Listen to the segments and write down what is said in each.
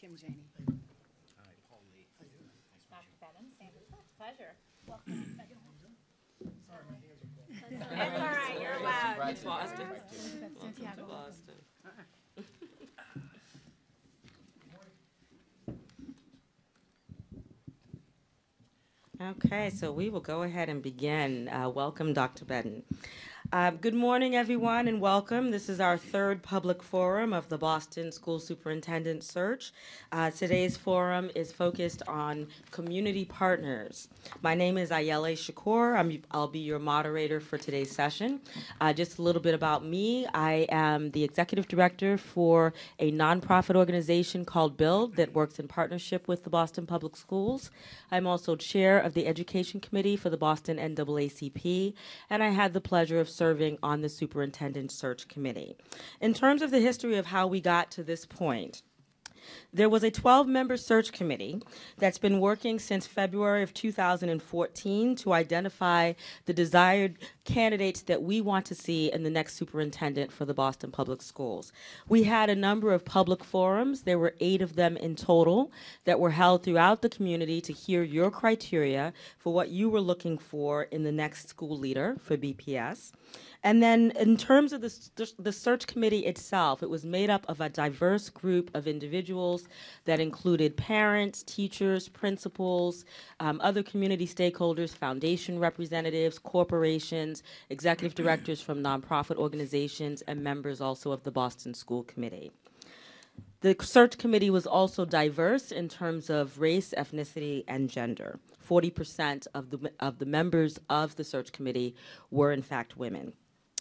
Kim Janey. Dr. Bedden, Sandra, pleasure. Welcome. That's all right, you're allowed. Right to Boston. Santiago. Boston. Okay, so we will go ahead and begin. Welcome, Dr. Bedden. Good morning, everyone, and welcome. This is our third public forum of the Boston School Superintendent Search. Today's forum is focused on community partners. My name is Ayele Shakur. I'll be your moderator for today's session. Just a little bit about me. I am the executive director for a nonprofit organization called BUILD that works in partnership with the Boston Public Schools. I'm also chair of the Education Committee for the Boston NAACP, and I had the pleasure of serving on the Superintendent Search Committee. In terms of the history of how we got to this point, there was a 12-member search committee that's been working since February of 2014 to identify the desired candidates that we want to see in the next superintendent for the Boston Public Schools. We had a number of public forums. There were 8 of them in total that were held throughout the community to hear your criteria for what you were looking for in the next school leader for BPS. And then in terms of the search committee itself, it was made up of a diverse group of individuals that included parents, teachers, principals, other community stakeholders, foundation representatives, corporations, executive directors from nonprofit organizations, and members also of the Boston School Committee. The search committee was also diverse in terms of race, ethnicity, and gender. 40% of the members of the search committee were in fact women.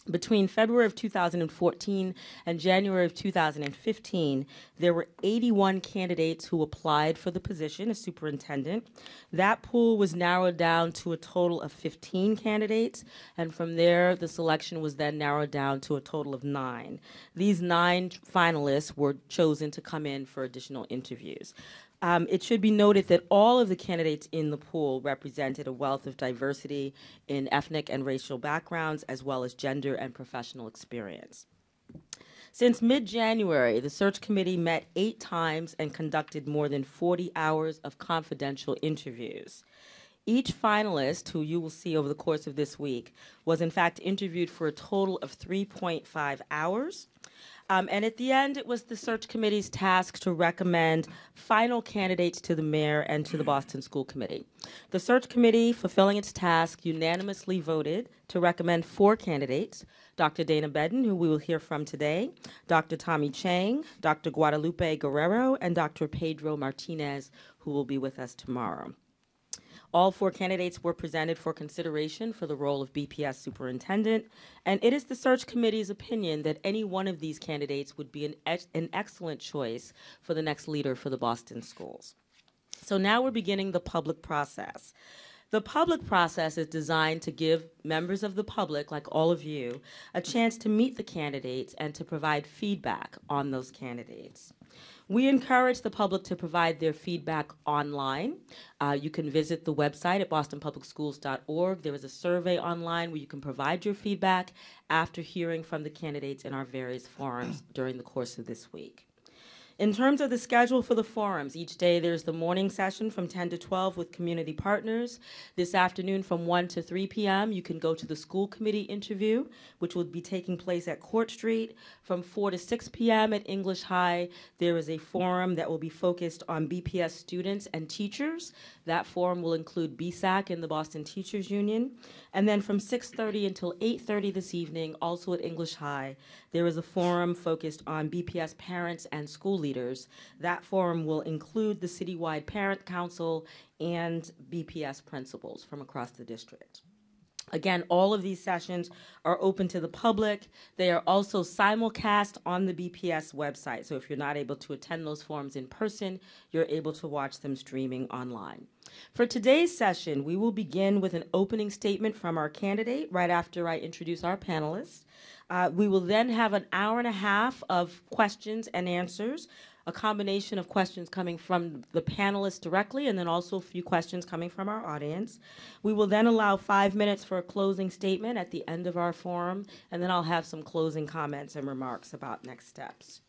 Between February of 2014 and January of 2015, there were 81 candidates who applied for the position as superintendent. That pool was narrowed down to a total of 15 candidates, and from there, the selection was then narrowed down to a total of 9. These 9 finalists were chosen to come in for additional interviews. It should be noted that all of the candidates in the pool represented a wealth of diversity in ethnic and racial backgrounds, as well as gender and professional experience. Since mid-January, the search committee met 8 times and conducted more than 40 hours of confidential interviews. Each finalist, who you will see over the course of this week, was in fact interviewed for a total of 3.5 hours. And at the end, it was the search committee's task to recommend final candidates to the mayor and to the Boston School Committee. The search committee, fulfilling its task, unanimously voted to recommend 4 candidates: Dr. Dana Bedden, who we will hear from today, Dr. Tommy Chang, Dr. Guadalupe Guerrero, and Dr. Pedro Martinez, who will be with us tomorrow. All 4 candidates were presented for consideration for the role of BPS superintendent, and it is the search committee's opinion that any one of these candidates would be an excellent choice for the next leader for the Boston schools. So now we're beginning the public process. The public process is designed to give members of the public, like all of you, a chance to meet the candidates and to provide feedback on those candidates. We encourage the public to provide their feedback online. You can visit the website at bostonpublicschools.org. There is a survey online where you can provide your feedback after hearing from the candidates in our various forums during the course of this week. In terms of the schedule for the forums, each day there's the morning session from 10 to 12 with community partners. This afternoon from 1 to 3 p.m., you can go to the school committee interview, which will be taking place at Court Street. From 4 to 6 p.m. at English High, there is a forum that will be focused on BPS students and teachers. That forum will include BSAC and the Boston Teachers Union. And then from 6:30 until 8:30 this evening, also at English High, there is a forum focused on BPS parents and school leaders. That forum will include the citywide parent council and BPS principals from across the district. Again, all of these sessions are open to the public. They are also simulcast on the BPS website. So if you're not able to attend those forums in person, you're able to watch them streaming online. For today's session, we will begin with an opening statement from our candidate right after I introduce our panelists. We will then have an hour and a half of questions and answers, a combination of questions coming from the panelists directly and then also a few questions coming from our audience. We will then allow 5 minutes for a closing statement at the end of our forum, and then I'll have some closing comments and remarks about next steps.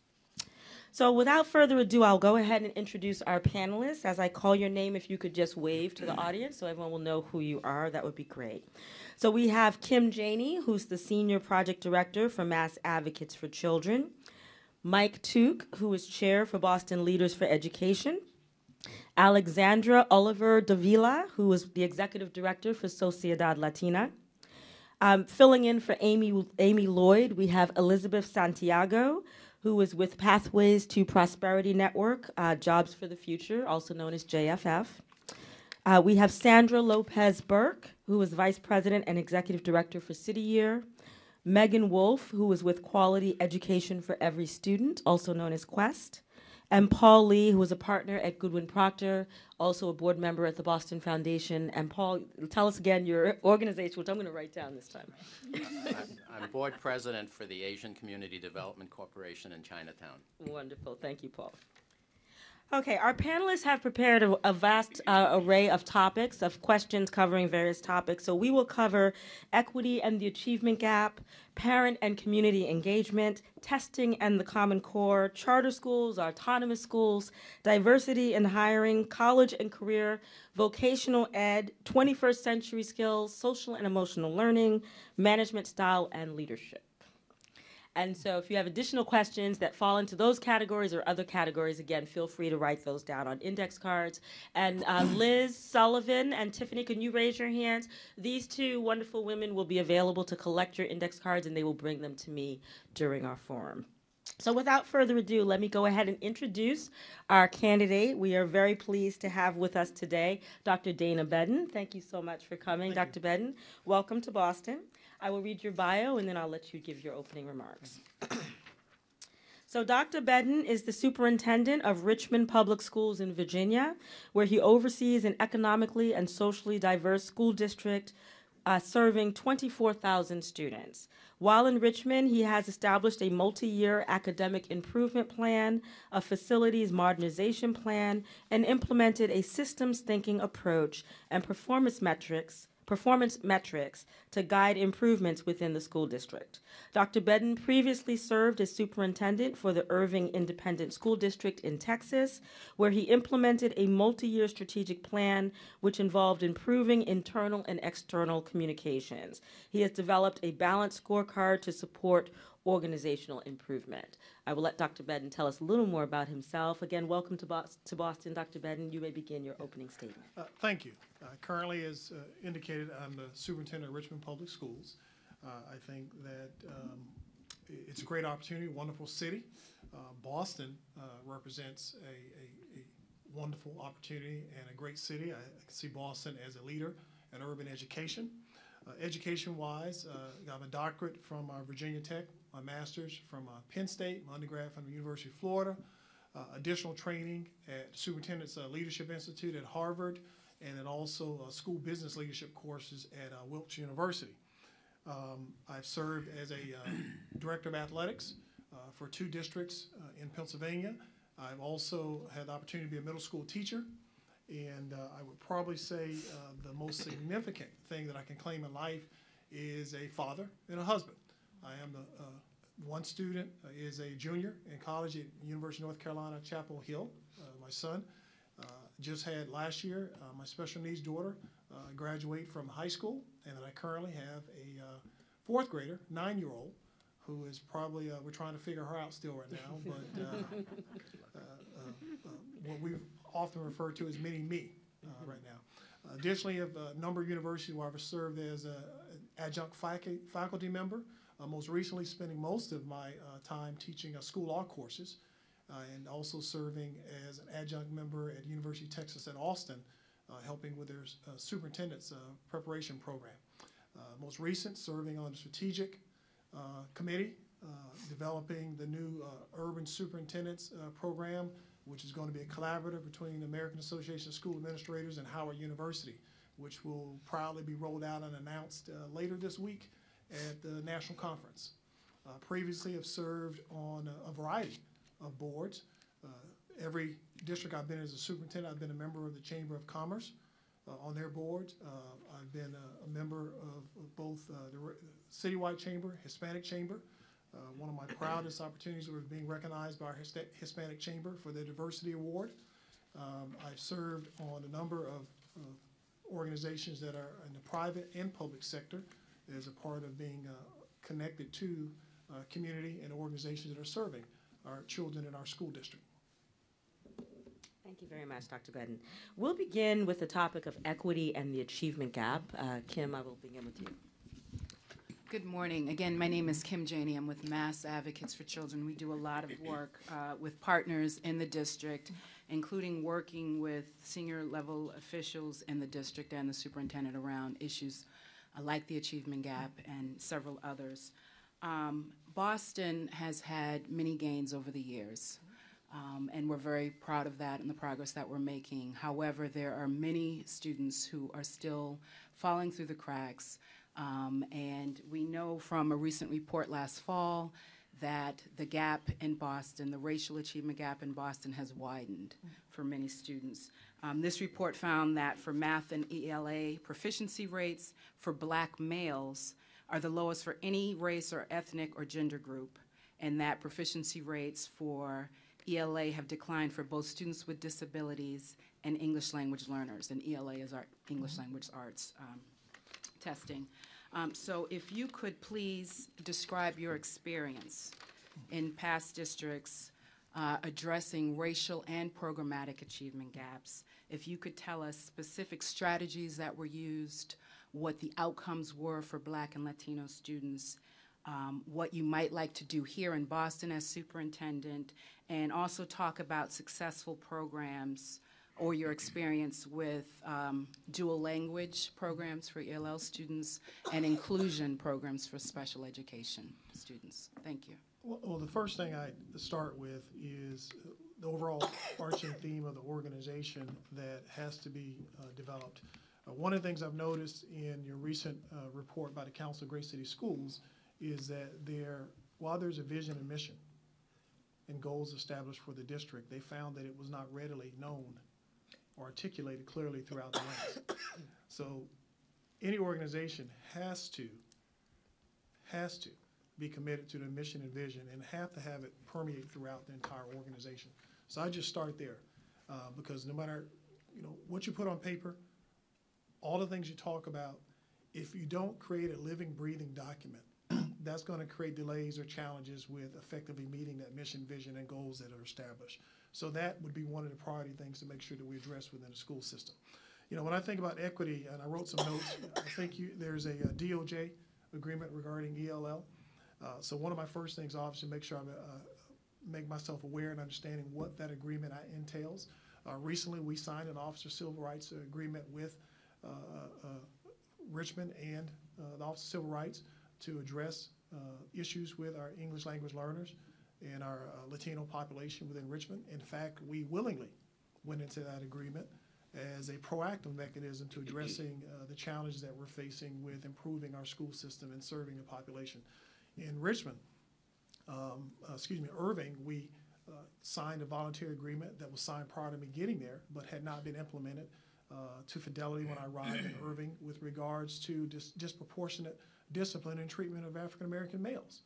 So without further ado, I'll go ahead and introduce our panelists. As I call your name, if you could just wave to the audience so everyone will know who you are, that would be great. So we have Kim Janey, who's the Senior Project Director for Mass Advocates for Children. Mike Took, who is Chair for Boston Leaders for Education. Alexandra Oliver Davila, who is the Executive Director for Sociedad Latina. Filling in for Amy Lloyd, we have Elizabeth Santiago, who is with Pathways to Prosperity Network, Jobs for the Future, also known as JFF. We have Sandra Lopez Burke, who is Vice President and Executive Director for City Year. Megan Wolf, who is with Quality Education for Every Student, also known as Quest. And Paul Lee, who is a partner at Goodwin Procter, also a board member at the Boston Foundation. And Paul, tell us again your organization, which I'm going to write down this time. I'm board president for the Asian Community Development Corporation in Chinatown. Wonderful. Thank you, Paul. Okay, our panelists have prepared a vast array of topics, of questions covering various topics. So we will cover equity and the achievement gap, parent and community engagement, testing and the Common Core, charter schools, autonomous schools, diversity in hiring, college and career, vocational ed, 21st century skills, social and emotional learning, management style, and leadership. And so if you have additional questions that fall into those categories or other categories, again, feel free to write those down on index cards. And Liz Sullivan and Tiffany, can you raise your hands? These two wonderful women will be available to collect your index cards, and they will bring them to me during our forum. So without further ado, let me go ahead and introduce our candidate. We are very pleased to have with us today Dr. Dana Bedden. Thank you so much for coming, Dr. Bedden. Welcome to Boston. I will read your bio, and then I'll let you give your opening remarks. So Dr. Bedden is the superintendent of Richmond Public Schools in Virginia, where he oversees an economically and socially diverse school district serving 24,000 students. While in Richmond, he has established a multi-year academic improvement plan, a facilities modernization plan, and implemented a systems thinking approach and performance metrics to guide improvements within the school district. Dr. Bedden previously served as superintendent for the Irving Independent School District in Texas, where he implemented a multi-year strategic plan which involved improving internal and external communications. He has developed a balanced scorecard to support organizational improvement. I will let Dr. Bedden tell us a little more about himself. Again, welcome to Boston, Dr. Bedden. You may begin your opening statement. Thank you. Currently, as indicated, I'm the superintendent of Richmond Public Schools. I think that it's a great opportunity, wonderful city. Boston represents a wonderful opportunity and a great city. I see Boston as a leader in urban education. Education-wise, I have a doctorate from Virginia Tech, my master's from Penn State, my undergrad from the University of Florida, additional training at Superintendent's Leadership Institute at Harvard, and then also school business leadership courses at Wilkes University. I've served as a director of athletics for 2 districts in Pennsylvania. I've also had the opportunity to be a middle school teacher. And I would probably say the most significant thing that I can claim in life is a father and a husband. I am one student is a junior in college at University of North Carolina, Chapel Hill. My son just had last year my special needs daughter graduate from high school, and then I currently have a 4th grader, 9-year-old, who is probably we're trying to figure her out still right now, but what we often refer to as mini-me right now. Additionally, I have a number of universities where I've served as an adjunct faculty member, most recently spending most of my time teaching school law courses, and also serving as an adjunct member at University of Texas at Austin, helping with their superintendent's preparation program. Most recent, serving on the strategic committee, developing the new urban superintendent's program, which is going to be a collaborative between the American Association of School Administrators and Howard University, which will proudly be rolled out and announced later this week at the national conference. Previously, I've served on a variety of boards. Every district I've been as a superintendent, I've been a member of the Chamber of Commerce on their boards. I've been a member of both the Citywide Chamber, Hispanic Chamber, One of my proudest opportunities was being recognized by our Hispanic Chamber for the Diversity Award. I've served on a number of organizations that are in the private and public sector as a part of being connected to community and organizations that are serving our children in our school district. Thank you very much, Dr. Bedden. We'll begin with the topic of equity and the achievement gap. Kim, I will begin with you. Good morning. Again, my name is Kim Janey. I'm with Mass Advocates for Children. We do a lot of work with partners in the district, including working with senior level officials in the district and the superintendent around issues like the achievement gap and several others. Boston has had many gains over the years. And we're very proud of that and the progress that we're making. However, there are many students who are still falling through the cracks. And we know from a recent report last fall that the gap in Boston, the racial achievement gap in Boston, has widened for many students. This report found that for math and ELA, proficiency rates for Black males are the lowest for any race or ethnic or gender group, and that proficiency rates for ELA have declined for both students with disabilities and English language learners, and ELA is our English language arts testing. So if you could please describe your experience in past districts addressing racial and programmatic achievement gaps. If you could tell us specific strategies that were used, what the outcomes were for Black and Latino students, what you might like to do here in Boston as superintendent, and also talk about successful programs or your experience with dual language programs for ELL students and inclusion programs for special education students. Thank you. Well, the first thing I start with is the overall arching theme of the organization that has to be developed. One of the things I've noticed in your recent report by the Council of Great City Schools is that while there's a vision and mission and goals established for the district, they found that it was not readily known or articulated clearly throughout the ranks. So any organization has to be committed to the mission and vision and have to have it permeate throughout the entire organization. So I just start there because no matter what you put on paper, all the things you talk about, if you don't create a living, breathing document, that's going to create delays or challenges with effectively meeting that mission, vision, and goals that are established. So that would be one of the priority things to make sure that we address within the school system. When I think about equity, and I wrote some notes, I think there's a DOJ agreement regarding ELL. So one of my first things, obviously, make sure I make myself aware and understanding what that agreement entails. Recently, we signed an officer civil rights agreement with Richmond and the Office of Civil Rights to address issues with our English language learners and our Latino population within Richmond. In fact, we willingly went into that agreement as a proactive mechanism to addressing the challenges that we're facing with improving our school system and serving the population. In Richmond, Irving, we signed a voluntary agreement that was signed prior to me getting there, but had not been implemented to fidelity when I arrived in Irving with regards to disproportionate discipline and treatment of African American males.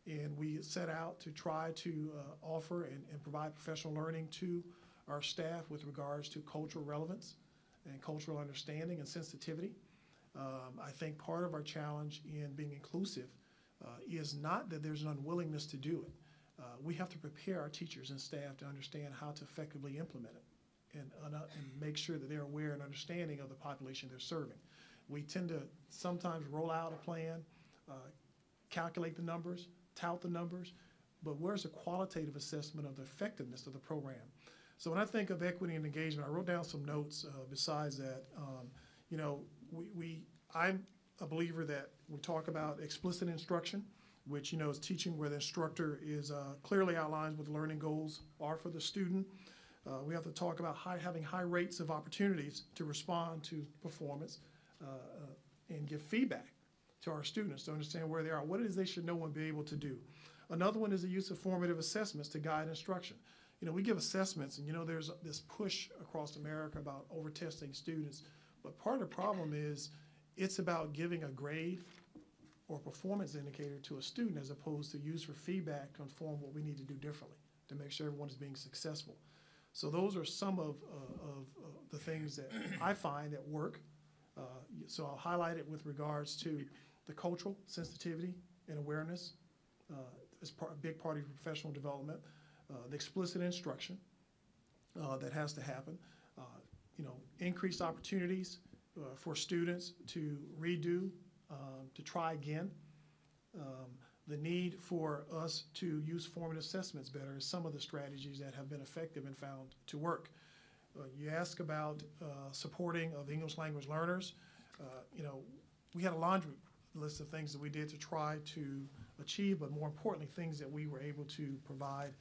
And we set out to try to offer and provide professional learning to our staff with regards to cultural relevance and cultural understanding and sensitivity. I think part of our challenge in being inclusive is not that there's an unwillingness to do it. We have to prepare our teachers and staff to understand how to effectively implement it and make sure that they're aware and understanding of the population they're serving. We tend to sometimes roll out a plan, calculate the numbers, tout the numbers, but where's the qualitative assessment of the effectiveness of the program? So when I think of equity and engagement, I wrote down some notes besides that. I'm a believer that we talk about explicit instruction, which is teaching where the instructor is clearly outlines what the learning goals are for the student. We have to talk about having high rates of opportunities to respond to performance and give feedback to our students to understand where they are, what it is they should know and be able to do. Another one is the use of formative assessments to guide instruction. We give assessments, and there's this push across America about over-testing students, but part of the problem is it's about giving a grade or performance indicator to a student as opposed to use for feedback to inform what we need to do differently to make sure everyone is being successful. So those are some of the things that I find at work. So I'll highlight it with regards to the cultural sensitivity and awareness as a big part of your professional development, the explicit instruction that has to happen, increased opportunities for students to redo, to try again. The need for us to use formative assessments better is some of the strategies that have been effective and found to work. You ask about supporting of English language learners. We had a laundry list of things that we did to try to achieve, but more importantly, things that we were able to provide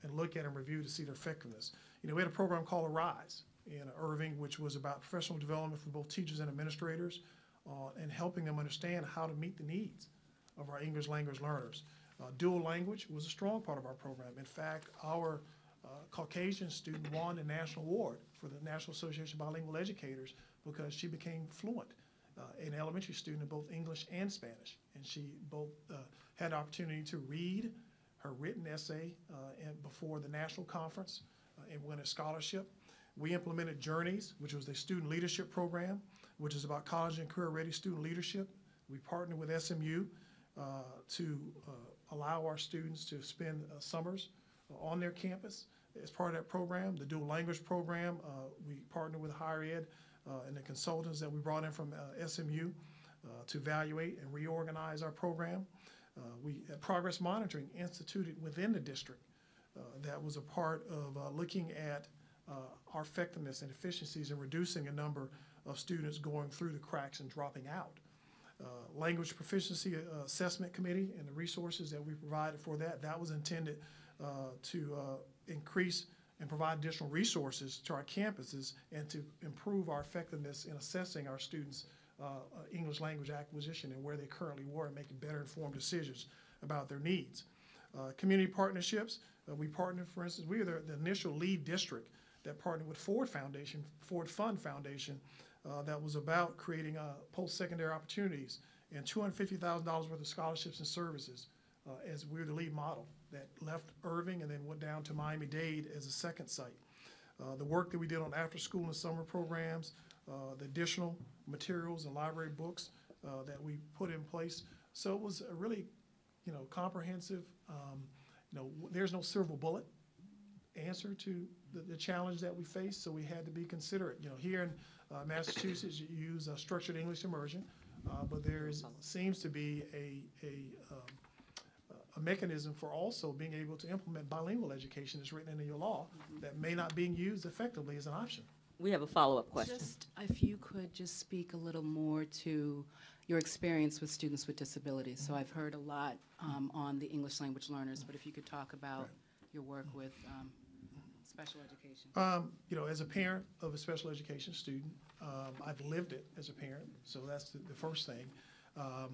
and look at and review to see their effectiveness. We had a program called Arise in Irving, which was about professional development for both teachers and administrators and helping them understand how to meet the needs of our English language learners. Dual language was a strong part of our program. In fact, our Caucasian student won a national award for the National Association of Bilingual Educators because she became fluent, an elementary student in both English and Spanish. And she both had the opportunity to read her written essay before the national conference and win a scholarship. We implemented Journeys, which was a student leadership program, which is about college and career-ready student leadership. We partnered with SMU to allow our students to spend summers on their campus as part of that program. The dual language program, we partnered with higher ed and the consultants that we brought in from SMU to evaluate and reorganize our program. We had progress monitoring instituted within the district that was a part of looking at our effectiveness and efficiencies in reducing a number of students going through the cracks and dropping out. Language Proficiency Assessment Committee and the resources that we provided for that was intended to increase and provide additional resources to our campuses and to improve our effectiveness in assessing our students' English language acquisition and where they currently were and making better informed decisions about their needs. Community partnerships, we partnered, for instance, we were the initial lead district that partnered with Ford Fund Foundation, that was about creating post-secondary opportunities and $250,000 worth of scholarships and services as we were the lead model that left Irving and then went down to Miami-Dade as a second site. The work that we did on after-school and summer programs, the additional materials and library books that we put in place. So it was a really, comprehensive, there's no silver bullet answer to the challenge that we face, so we had to be considerate. Here in Massachusetts, you use structured English immersion, but there seems to be a mechanism for also being able to implement bilingual education that's written into your law that may not being used effectively as an option. We have a follow-up question. Just if you could just speak a little more to your experience with students with disabilities. So I've heard a lot on the English language learners, but if you could talk about your work with special education. As a parent of a special education student, I've lived it as a parent, so that's the first thing. I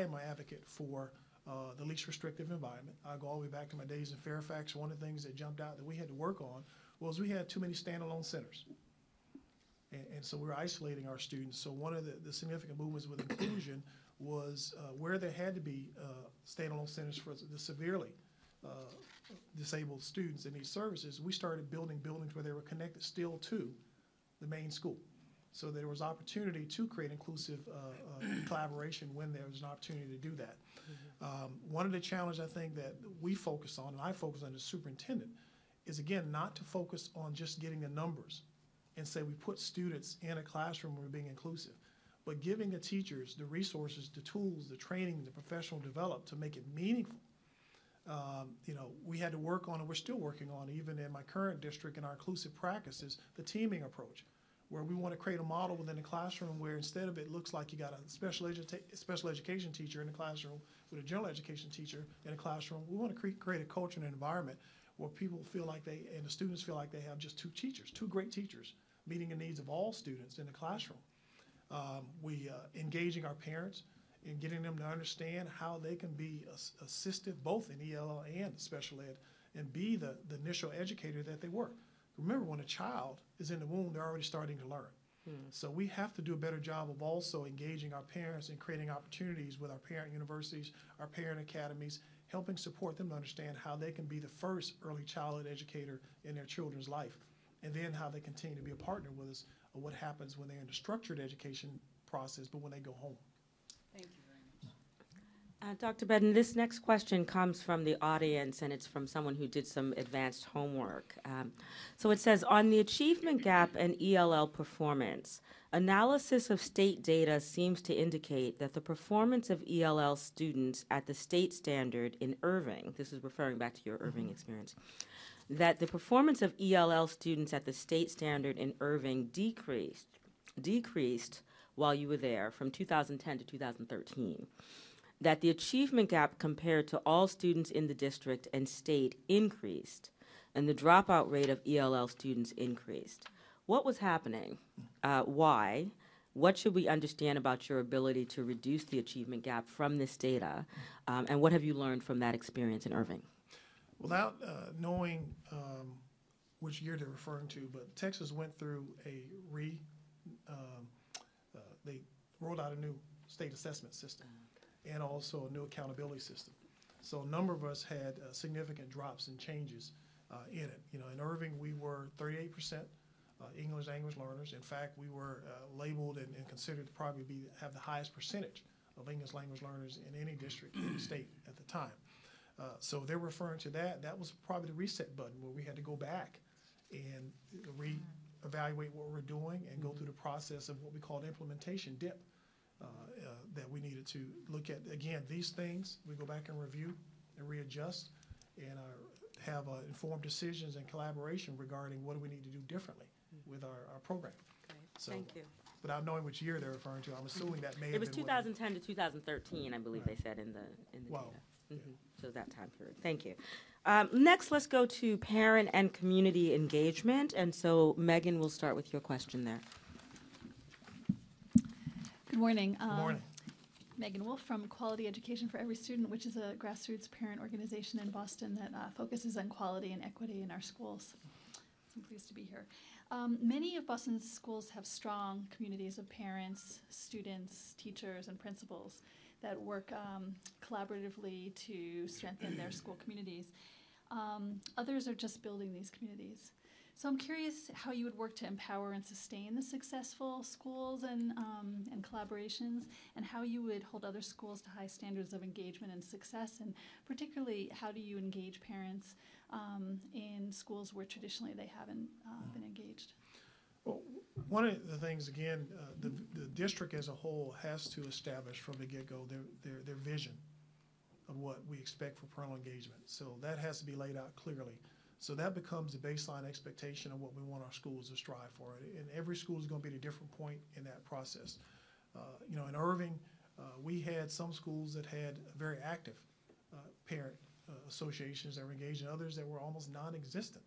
am an advocate for the least restrictive environment. I go all the way back to my days in Fairfax. One of the things that jumped out that we had to work on was we had too many standalone centers. And so we were isolating our students. So one of the significant movements with inclusion was where there had to be standalone centers for the severely disabled students that need services, we started building buildings where they were connected still to the main school. So there was opportunity to create inclusive collaboration when there was an opportunity to do that. One of the challenges I think that we focus on, and I focus on as superintendent, is again not to focus on just getting the numbers and say we put students in a classroom where we're being inclusive, but giving the teachers the resources, the tools, the training, the professional development to make it meaningful. We had to work on, and we're still working on, even in my current district in our inclusive practices, the teaming approach, where we want to create a model within the classroom where instead of it looks like you got a special education teacher in the classroom with a general education teacher in a classroom, we want to create a culture and an environment where people feel like and the students feel like they have just two great teachers meeting the needs of all students in the classroom. We engaging our parents and getting them to understand how they can be assistive both in ELL and special ed and be the initial educator that they were. Remember, when a child is in the womb, they're already starting to learn. So we have to do a better job of also engaging our parents and creating opportunities with our parent universities, our parent academies, helping support them to understand how they can be the first early childhood educator in their children's life, and then how they continue to be a partner with us of what happens when they're in the structured education process, but when they go home. Thank you very much. Dr. Bedden, this next question comes from the audience, and it's from someone who did some advanced homework. So it says, on the achievement gap and ELL performance, analysis of state data seems to indicate that the performance of ELL students at the state standard in Irving, this is referring back to your Irving experience, that the performance of ELL students at the state standard in Irving decreased while you were there from 2010 to 2013. That the achievement gap compared to all students in the district and state increased, and the dropout rate of ELL students increased. What was happening? Why? What should we understand about your ability to reduce the achievement gap from this data? And what have you learned from that experience in Irving? Without knowing which year they're referring to, but Texas went through they rolled out a new state assessment system and also a new accountability system. So a number of us had significant drops and changes in it. You know, in Irving, we were 38% English language learners. In fact, we were labeled and considered to probably have the highest percentage of English language learners in any district in the state at the time. So they're referring to that. That was probably the reset button where we had to go back and reevaluate what we're doing and go through the process of what we call implementation dip. That we needed to look at, again, these things, we go back and review and readjust and have informed decisions and collaboration regarding what do we need to do differently with our program. Great. So, Thank you. without knowing which year they're referring to, I'm assuming that may It have was been 2010 to 2013, I believe Right. they said in the Wow. data. So that time period. Thank you. Next, let's go to parent and community engagement. And so, Megan, we'll start with your question there. Good morning. Good morning. Megan Wolf from Quality Education for Every Student, which is a grassroots parent organization in Boston that focuses on quality and equity in our schools. So I'm pleased to be here. Many of Boston's schools have strong communities of parents, students, teachers, and principals that work collaboratively to strengthen their school communities. Others are just building these communities. So I'm curious how you would work to empower and sustain the successful schools and collaborations, and how you would hold other schools to high standards of engagement and success, and particularly how do you engage parents in schools where traditionally they haven't been engaged? Well, one of the things, again, the district as a whole has to establish from the get-go their vision of what we expect for parental engagement. So that has to be laid out clearly. So that becomes the baseline expectation of what we want our schools to strive for. And every school is going to be at a different point in that process. You know, in Irving, we had some schools that had very active parent associations that were engaged, and others that were almost non-existent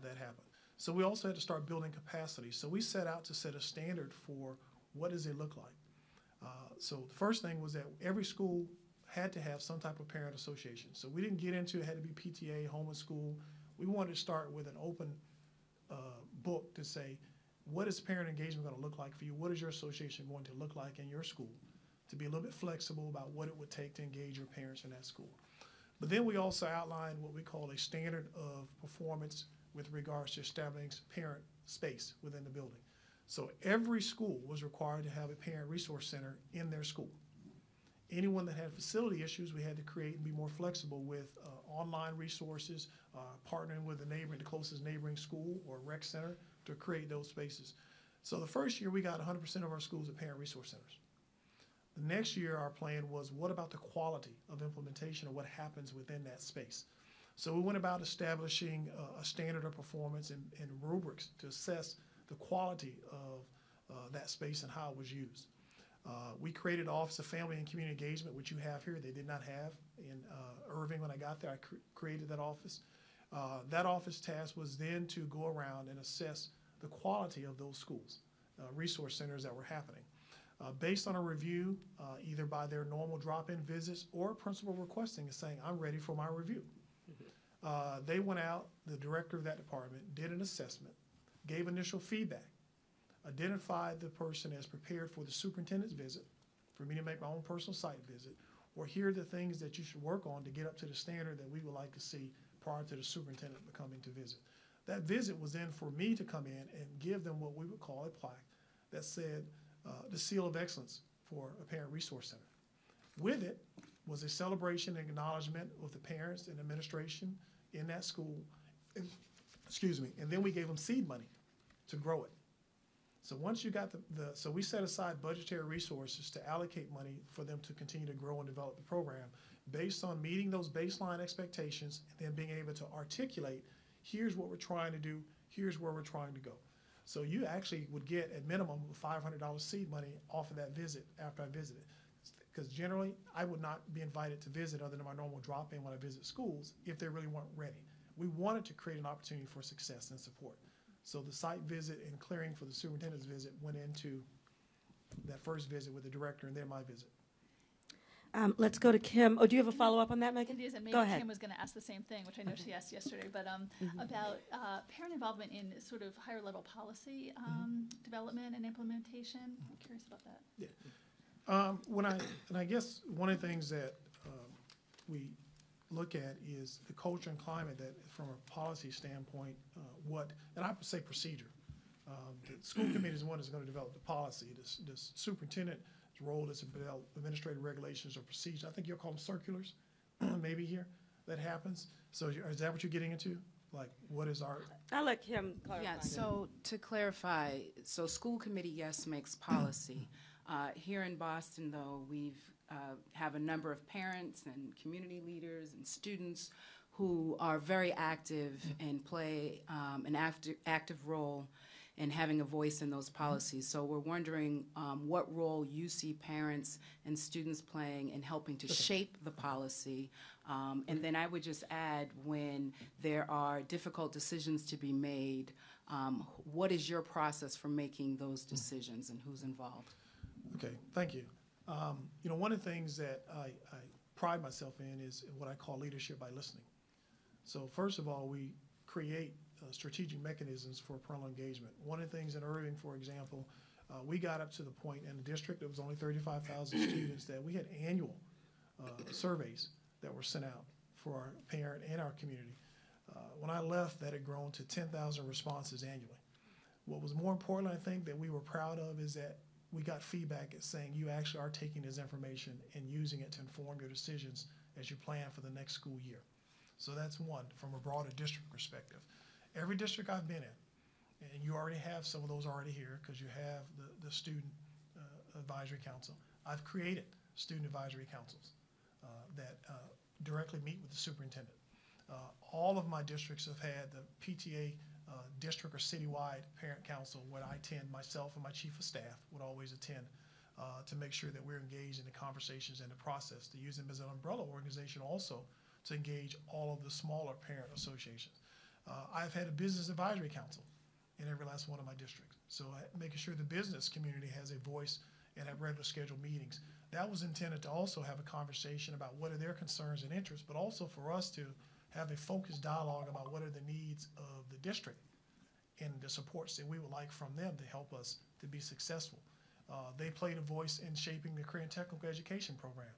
that happened. So we also had to start building capacity. So we set out to set a standard for what does it look like. So the first thing was that every school had to have some type of parent association. So we didn't get into it had to be PTA, home and school. We wanted to start with an open book to say, what is parent engagement going to look like for you? What is your association going to look like in your school? To be a little bit flexible about what it would take to engage your parents in that school. But then we also outlined what we call a standard of performance with regards to establishing parent space within the building. So every school was required to have a parent resource center in their school. Anyone that had facility issues, we had to create and be more flexible with online resources, partnering with the closest neighboring school or rec center to create those spaces. So the first year, we got 100% of our schools at parent resource centers. The next year, our plan was, what about the quality of implementation of what happens within that space? So we went about establishing a standard of performance and rubrics to assess the quality of that space and how it was used. We created an Office of Family and Community Engagement, which you have here. They did not have in Irving when I got there. I created that office. That office task was then to go around and assess the quality of those schools, resource centers that were happening. Based on a review, either by their normal drop-in visits or principal requesting and saying, I'm ready for my review. They went out, the director of that department did an assessment, gave initial feedback, identify the person as prepared for the superintendent's visit, for me to make my own personal site visit, or here are the things that you should work on to get up to the standard that we would like to see prior to the superintendent coming to visit. That visit was then for me to come in and give them what we would call a plaque that said the seal of excellence for a parent resource center. With it was a celebration and acknowledgement of the parents and administration in that school, excuse me, and then we gave them seed money to grow it. So once you got so we set aside budgetary resources to allocate money for them to continue to grow and develop the program based on meeting those baseline expectations and then being able to articulate, here's what we're trying to do, here's where we're trying to go. So you actually would get at minimum $500 seed money off of that visit after I visited. Because generally, I would not be invited to visit other than my normal drop-in when I visit schools if they really weren't ready. We wanted to create an opportunity for success and support. So the site visit and clearing for the superintendent's visit went into that first visit with the director and then my visit. Let's go to Kim. Oh, do you have a follow-up on that, Megan? It is, and maybe Go ahead. Kim was going to ask the same thing, which I know she asked yesterday, but about parent involvement in sort of higher level policy development and implementation. I'm curious about that. Yeah. And I guess one of the things that we look at is the culture and climate that, from a policy standpoint, and I would say procedure. The school committee is the one that's going to develop the policy. The superintendent's role is to develop administrative regulations or procedures. I think you'll call them circulars, maybe here, that happens. So is that what you're getting into? Like, what is our... I'll let Kim clarify. Yeah, so to clarify, so school committee, yes, makes policy. Here in Boston, though, we've have a number of parents and community leaders and students who are very active and play an active role in having a voice in those policies. So we're wondering what role you see parents and students playing in helping to shape the policy. And then I would just add, when there are difficult decisions to be made, what is your process for making those decisions and who's involved? Okay, thank you. You know, one of the things that I pride myself in is what I call leadership by listening. So first of all, we create strategic mechanisms for parental engagement. One of the things in Irving, for example, we got up to the point in the district, it was only 35,000 students, that we had annual surveys that were sent out for our parent and our community. When I left, that had grown to 10,000 responses annually. What was more important, I think, that we were proud of is that we got feedback at saying you actually are taking this information and using it to inform your decisions as you plan for the next school year. So that's one, from a broader district perspective. Every district I've been in, and you already have some of those already here because you have the Student Advisory Council. I've created Student Advisory Councils that directly meet with the superintendent. All of my districts have had the PTA district or citywide parent council where I attend, myself and my chief of staff would always attend to make sure that we're engaged in the conversations and the process, to use them as an umbrella organization also to engage all of the smaller parent associations. I've had a business advisory council in every last one of my districts. So making sure the business community has a voice and have regular scheduled meetings. That was intended to also have a conversation about what are their concerns and interests, but also for us to have a focused dialogue about what are the needs of the district and the supports that we would like from them to help us to be successful. They played a voice in shaping the career and technical education program.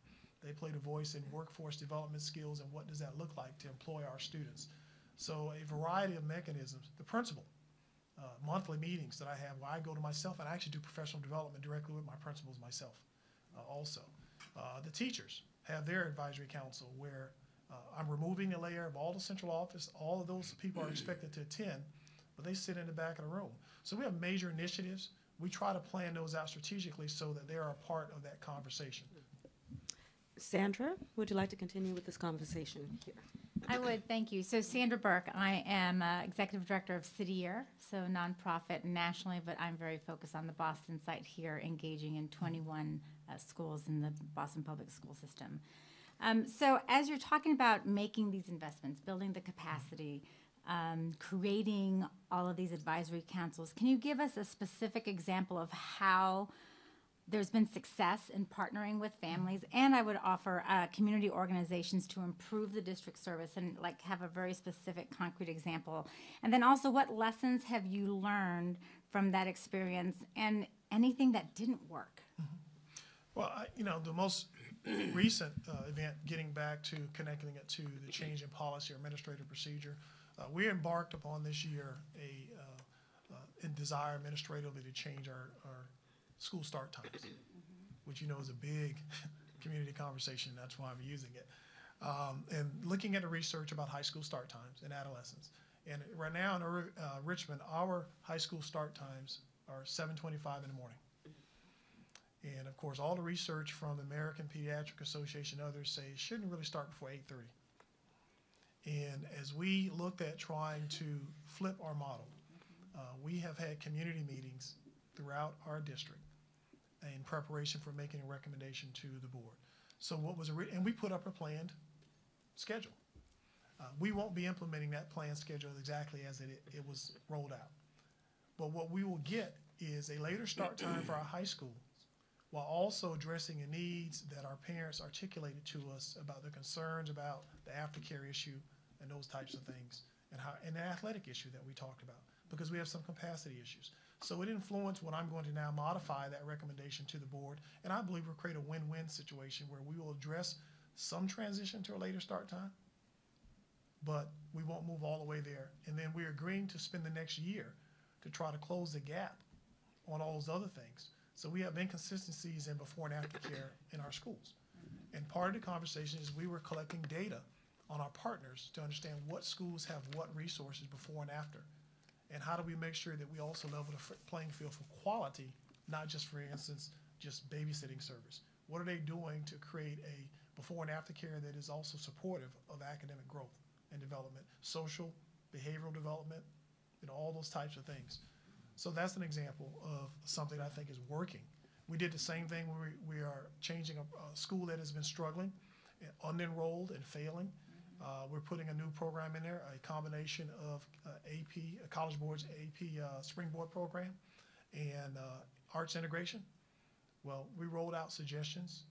They played a voice in workforce development skills and what does that look like to employ our students. So a variety of mechanisms. The principal, monthly meetings that I have where I go to myself, and I actually do professional development directly with my principals myself also. The teachers have their advisory council where I'm removing a layer of all the central office. All of those people are expected to attend, but they sit in the back of the room. So we have major initiatives. We try to plan those out strategically so that they are a part of that conversation. Sandra, would you like to continue with this conversation here? I would, thank you. So Sandra Burke, I am Executive Director of City Year, so nonprofit nationally, but I'm very focused on the Boston site here, engaging in 21 schools in the Boston public school system. So as you're talking about making these investments, building the capacity, creating all of these advisory councils, can you give us a specific example of how there's been success in partnering with families, and I would offer community organizations to improve the district service and like have a very specific, concrete example. And then also, what lessons have you learned from that experience, and anything that didn't work? Well, the most recent event, getting back to connecting it to the change in policy or administrative procedure, we embarked upon this year a desire administratively to change our school start times, which is a big community conversation. That's why I'm using it. And looking at the research about high school start times in adolescents. And right now in Richmond, our high school start times are 7:25 in the morning. And of course, all the research from the American Pediatric Association and others say it shouldn't really start before 8:30. And as we looked at trying to flip our model, we have had community meetings throughout our district in preparation for making a recommendation to the board. So and we put up a planned schedule. We won't be implementing that planned schedule exactly as it was rolled out. But what we will get is a later start time for our high schools, while also addressing the needs that our parents articulated to us about their concerns about the aftercare issue and those types of things, and the athletic issue that we talked about, because we have some capacity issues. So it influenced what I'm going to now modify that recommendation to the board, and I believe we'll create a win-win situation where we will address some transition to a later start time, but we won't move all the way there. And then we're agreeing to spend the next year to try to close the gap on all those other things. So we have inconsistencies in before and after care in our schools. And part of the conversation is we were collecting data on our partners to understand what schools have what resources before and after. And how do we make sure that we also level the playing field for quality, not just, for instance, just babysitting service. What are they doing to create a before and after care that is also supportive of academic growth and development, social, behavioral development, all those types of things. So that's an example of something I think is working. We did the same thing where we are changing a school that has been struggling, unenrolled and failing. We're putting a new program in there, a combination of AP, College Board's AP Springboard program and arts integration. Well, we rolled out suggestions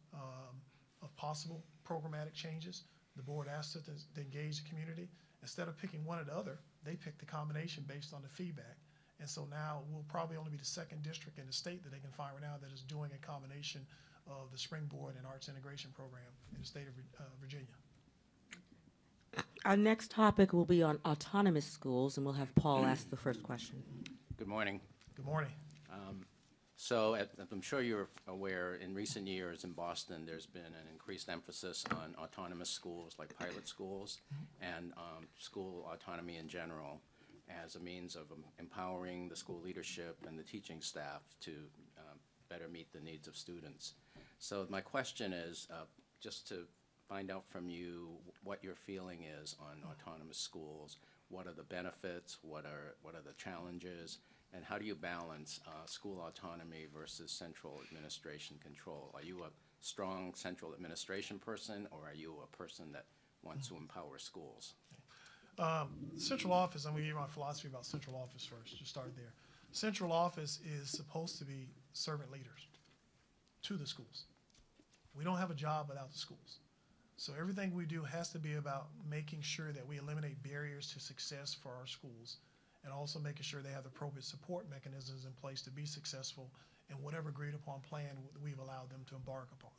of possible programmatic changes. The board asked us to engage the community. Instead of picking one or the other, they picked the combination based on the feedback. And so now we'll probably only be the second district in the state that they can find right now that is doing a combination of the Springboard and Arts Integration Program in the state of Virginia. Our next topic will be on autonomous schools, and we'll have Paul ask the first question. Good morning. Good morning. So I'm sure you're aware, in recent years in Boston, there's been an increased emphasis on autonomous schools like pilot schools and school autonomy in general as a means of empowering the school leadership and the teaching staff to better meet the needs of students. So my question is just to find out from you what your feeling is on autonomous schools. What are the benefits? What are the challenges? And how do you balance school autonomy versus central administration control? Are you a strong central administration person, or are you a person that wants to empower schools? Central office, I'm going to give you my philosophy about central office first, just start there. Central office is supposed to be servant leaders to the schools. We don't have a job without the schools. So everything we do has to be about making sure that we eliminate barriers to success for our schools, and also making sure they have the appropriate support mechanisms in place to be successful in whatever agreed upon plan we've allowed them to embark upon.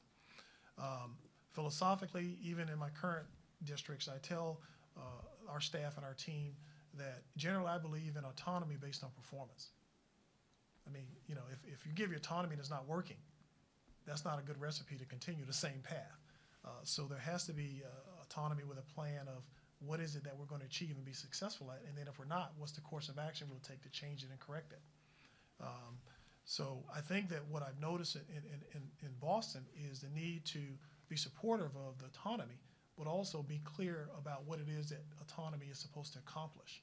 Philosophically, even in my current districts, I tell our staff and our team that generally I believe in autonomy based on performance. I mean, if you give your autonomy and it's not working, that's not a good recipe to continue the same path. So there has to be autonomy with a plan of what is it that we're going to achieve and be successful at, and then if we're not, what's the course of action we'll take to change it and correct it. So I think that what I've noticed in Boston is the need to be supportive of the autonomy, but also be clear about what it is that autonomy is supposed to accomplish,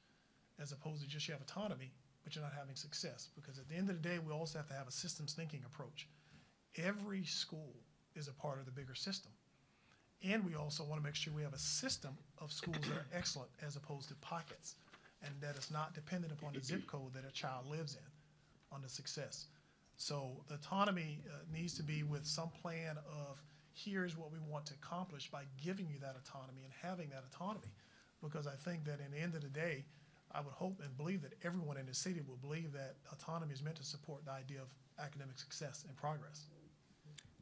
as opposed to just you have autonomy, but you're not having success. Because at the end of the day, we also have to have a systems thinking approach. Every school is a part of the bigger system. And we also want to make sure we have a system of schools that are excellent as opposed to pockets, and that it's not dependent upon the zip code that a child lives in on the success. So the autonomy needs to be with some plan of here's what we want to accomplish by giving you that autonomy and having that autonomy. Because I think that in the end of the day, I would hope and believe that everyone in the city will believe that autonomy is meant to support the idea of academic success and progress.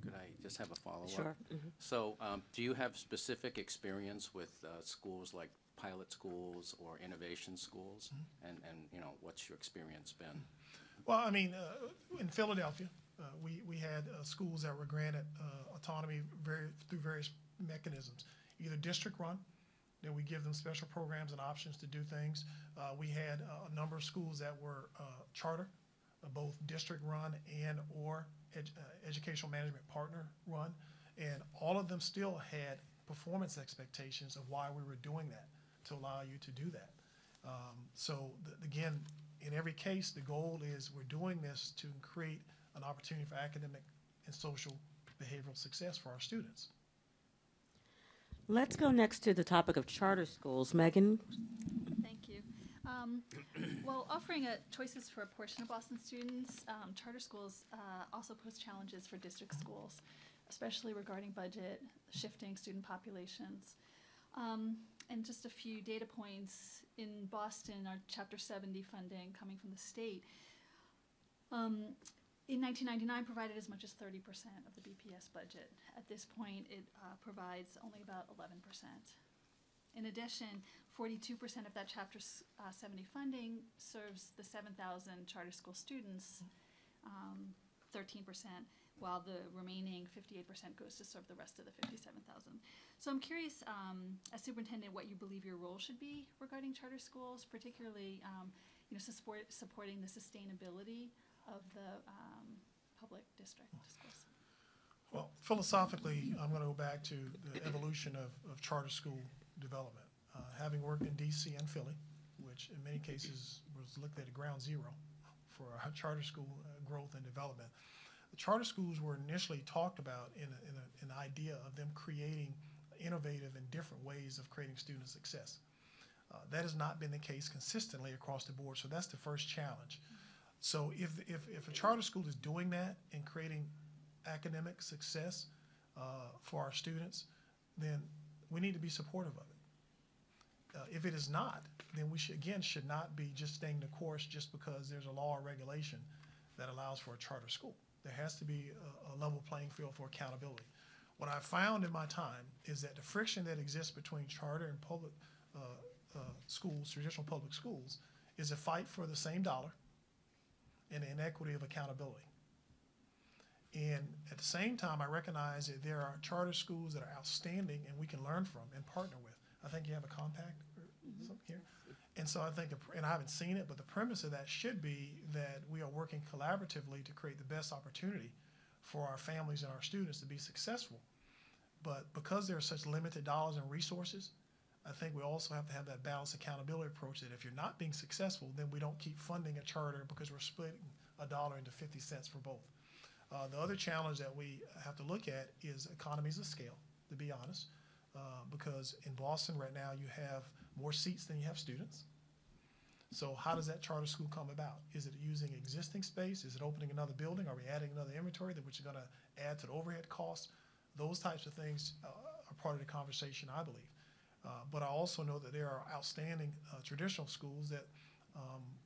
Could I just have a follow-up? Sure. So, do you have specific experience with schools like pilot schools or innovation schools? And what's your experience been? Well, I mean, in Philadelphia, we had schools that were granted autonomy through various mechanisms, either district-run, then we give them special programs and options to do things. We had a number of schools that were charter, both district-run and or educational management partner-run, and all of them still had performance expectations of why we were doing that, to allow you to do that. Again, in every case, the goal is we're doing this to create an opportunity for academic and social behavioral success for our students. Let's go next to the topic of charter schools. Megan? Thank you. Well, offering choices for a portion of Boston students, charter schools also pose challenges for district schools, especially regarding budget, shifting student populations. And just a few data points. In Boston, our Chapter 70 funding coming from the state, in 1999 provided as much as 30% of the BPS budget. At this point, it provides only about 11%. In addition, 42% of that Chapter 70 funding serves the 7,000 charter school students, 13%, while the remaining 58% goes to serve the rest of the 57,000. So I'm curious, as superintendent, what you believe your role should be regarding charter schools, particularly supporting the sustainability of the public district schools. Well, philosophically, I'm going to go back to the evolution of charter school development. Having worked in D.C. and Philly, which in many cases was looked at ground zero for our charter school growth and development, the charter schools were initially talked about in an idea of them creating innovative and different ways of creating student success. That has not been the case consistently across the board, so that's the first challenge. So if a charter school is doing that and creating academic success for our students, then we need to be supportive of it. If it is not, then we should not be just staying the course just because there's a law or regulation that allows for a charter school. There has to be a level playing field for accountability. What I've found in my time is that the friction that exists between charter and public schools, traditional public schools, is a fight for the same dollar and the inequity of accountability. And at the same time, I recognize that there are charter schools that are outstanding and we can learn from and partner with. I think you have a compact or something here. And so I think, and I haven't seen it, but the premise of that should be that we are working collaboratively to create the best opportunity for our families and our students to be successful. But because there are such limited dollars and resources, I think we also have to have that balanced accountability approach that if you're not being successful, then we don't keep funding a charter because we're splitting $1 into 50 cents for both. The other challenge that we have to look at is economies of scale, to be honest, because in Boston right now you have more seats than you have students. So how does that charter school come about? Is it using existing space? Is it opening another building? Are we adding another inventory which is going to add to the overhead costs? Those types of things are part of the conversation, I believe. But I also know that there are outstanding traditional schools that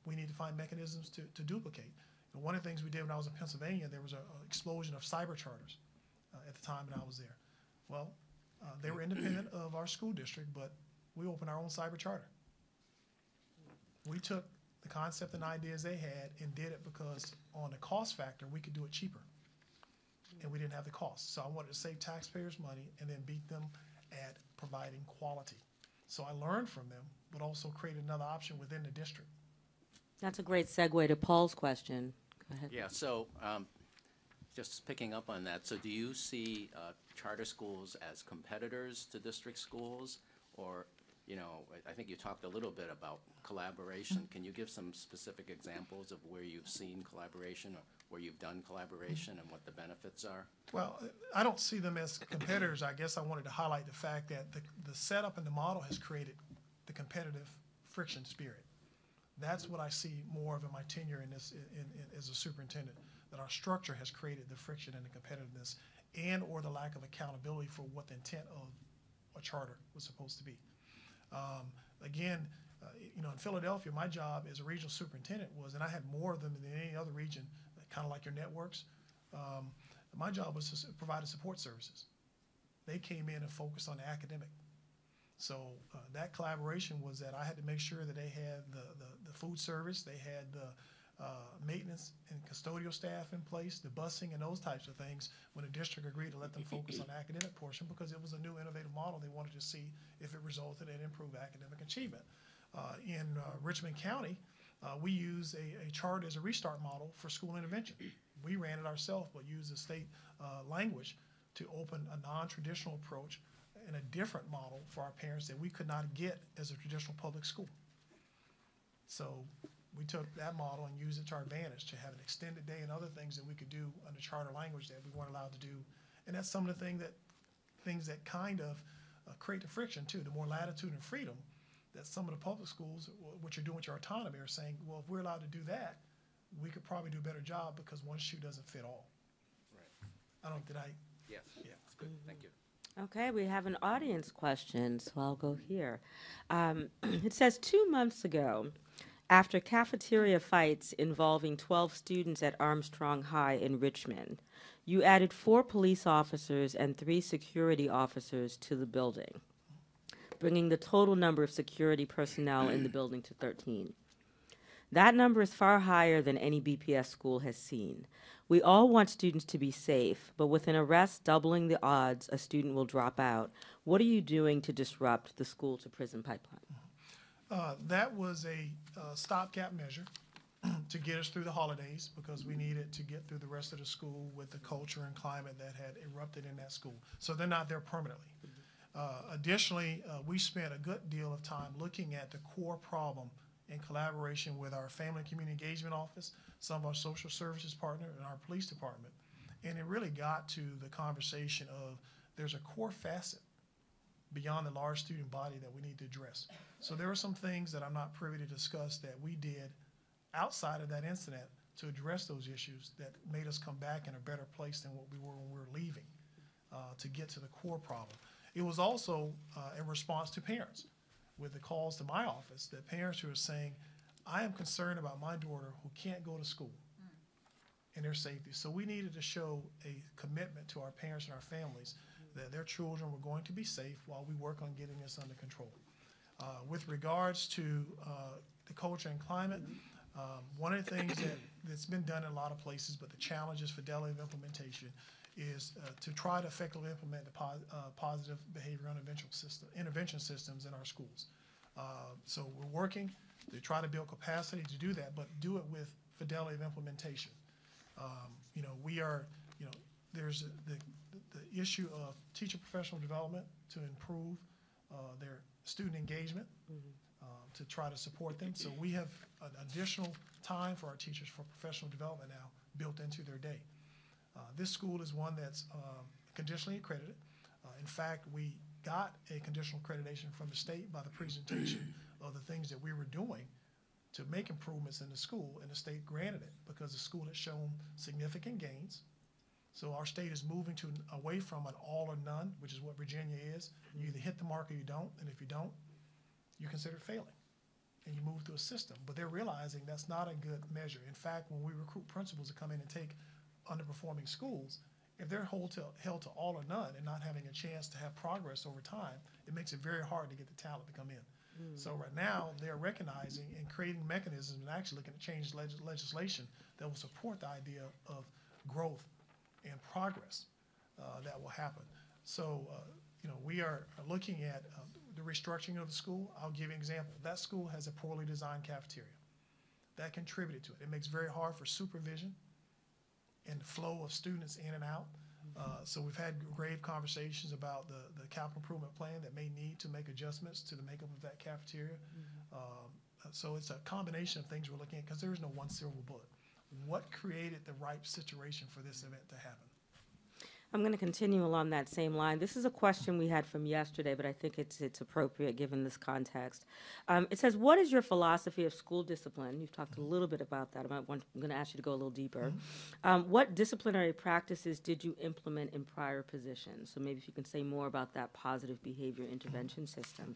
we need to find mechanisms to duplicate. And one of the things we did when I was in Pennsylvania, there was an explosion of cyber charters at the time that I was there. Well, they were independent of our school district, but we opened our own cyber charter. We took the concept and ideas they had and did it because on the cost factor, we could do it cheaper. And we didn't have the cost. So I wanted to save taxpayers money and then beat them at providing quality. So I learned from them, but also created another option within the district. That's a great segue to Paul's question. Go ahead. Yeah, so just picking up on that, so do you see charter schools as competitors to district schools? Or, I think you talked a little bit about collaboration. Can you give some specific examples of where you've seen collaboration or where you've done collaboration and what the benefits are? Well, I don't see them as competitors. I guess I wanted to highlight the fact that the setup and the model has created the competitive friction spirit. That's what I see more of in my tenure in this as a superintendent. that our structure has created the friction and the competitiveness and or the lack of accountability for what the intent of a charter was supposed to be. Again, you know, in Philadelphia, my job as a regional superintendent was, and I had more of them than any other region, kind of like your networks. My job was to provide support services. They came in and focused on the academic. So that collaboration was that I had to make sure that they had the food service, they had the maintenance and custodial staff in place, the busing and those types of things, when the district agreed to let them focus on the academic portion because it was a new innovative model. They wanted to see if it resulted in improved academic achievement. In Richmond County, we use a chart as a restart model for school intervention. We ran it ourselves, but used the state language to open a non-traditional approach and a different model for our parents that we could not get as a traditional public school. So we took that model and used it to our advantage to have an extended day and other things that we could do under charter language that we weren't allowed to do. And that's some of the things that kind of create the friction too, the more latitude and freedom that some of the public schools, what you're doing with your autonomy, are saying, well, if we're allowed to do that, we could probably do a better job because one shoe doesn't fit all. Right. I don't, did I? Yes. Yeah. That's good. Thank you. Okay, we have an audience question, so I'll go here. It says 2 months ago, after cafeteria fights involving 12 students at Armstrong High in Richmond, you added 4 police officers and 3 security officers to the building, bringing the total number of security personnel in the building to 13. That number is far higher than any BPS school has seen. We all want students to be safe, but with an arrest doubling the odds a student will drop out, what are you doing to disrupt the school-to-prison pipeline? That was a stopgap measure to get us through the holidays because we needed to get through the rest of the school with the culture and climate that had erupted in that school. So they're not there permanently. Additionally, we spent a good deal of time looking at the core problem in collaboration with our Family and Community Engagement Office, some of our social services partner, and our police department. And it really got to the conversation of there's a core facet beyond the large student body that we need to address. So there are some things that I'm not privy to discuss that we did outside of that incident to address those issues that made us come back in a better place than what we were when we were leaving to get to the core problem. It was also in response to parents with the calls to my office that parents who are saying, I am concerned about my daughter who can't go to school and their safety. So we needed to show a commitment to our parents and our families that their children were going to be safe while we work on getting this under control. With regards to the culture and climate, one of the things that's been done in a lot of places, but the challenge is fidelity of implementation, is to try to effectively implement the positive behavior intervention systems in our schools. So we're working to try to build capacity to do that, but do it with fidelity of implementation. You know, we are, you know, there's the issue of teacher professional development to improve their student engagement, to try to support them. So we have an additional time for our teachers for professional development now built into their day. This school is one that's conditionally accredited. In fact, we got a conditional accreditation from the state by the presentation of the things that we were doing to make improvements in the school, and the state granted it because the school has shown significant gains. So our state is moving away from an all or none, which is what Virginia is. You either hit the mark or you don't, and if you don't, you're considered failing, and you move through a system. But they're realizing that's not a good measure. In fact, when we recruit principals to come in and take underperforming schools, if they're held to all or none and not having a chance to have progress over time, it makes it very hard to get the talent to come in. So right now, they're recognizing and creating mechanisms and actually looking at change legislation that will support the idea of growth and progress that will happen. So, you know, we are looking at the restructuring of the school. I'll give you an example. That school has a poorly designed cafeteria. That contributed to it. It makes it very hard for supervision and the flow of students in and out. So we've had grave conversations about the capital improvement plan that may need to make adjustments to the makeup of that cafeteria. So it's a combination of things we're looking at because there is no one silver bullet. What created the right situation for this event to happen? I'm going to continue along that same line. This is a question we had from yesterday, but I think it's appropriate given this context. It says, what is your philosophy of school discipline? You've talked a little bit about that. I'm going to ask you to go a little deeper. What disciplinary practices did you implement in prior positions? So maybe if you can say more about that positive behavior intervention system.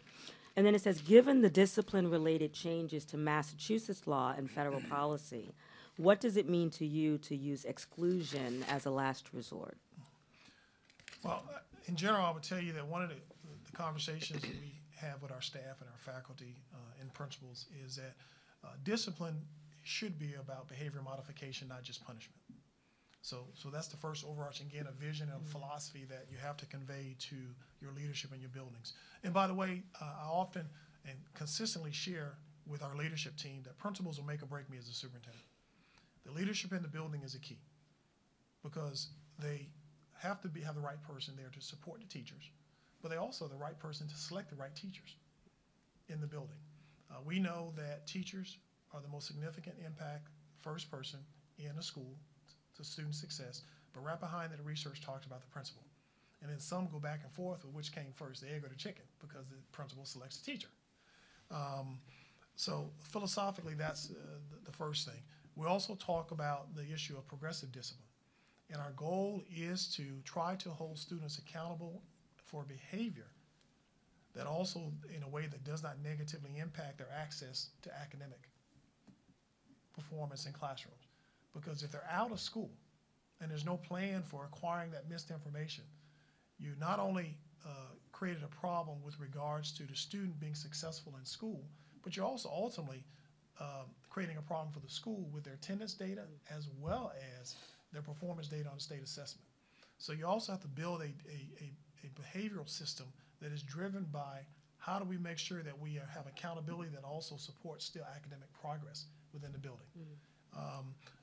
And then it says, given the discipline-related changes to Massachusetts law and federal policy, what does it mean to you to use exclusion as a last resort? Well, in general, I would tell you that one of the conversations that we have with our staff and our faculty and principals is that discipline should be about behavior modification, not just punishment. So that's the first overarching, again, a vision and a philosophy that you have to convey to your leadership in your buildings. And by the way, I often and consistently share with our leadership team that principals will make or break me as a superintendent. The leadership in the building is a key because they have to have the right person there to support the teachers, but they also the right person to select the right teachers in the building. We know that teachers are the most significant impact first person in a school to student success, but right behind that, the research talks about the principal. And then some go back and forth with which came first, the egg or the chicken, because the principal selects the teacher. So philosophically, that's the first thing. We also talk about the issue of progressive discipline. And our goal is to try to hold students accountable for behavior that also in a way that does not negatively impact their access to academic performance in classrooms. Because if they're out of school and there's no plan for acquiring that missed information, you not only created a problem with regards to the student being successful in school, but you're also ultimately creating a problem for the school with their attendance data as well as their performance data on the state assessment. So you also have to build a behavioral system that is driven by how do we make sure that we have accountability that also supports still academic progress within the building.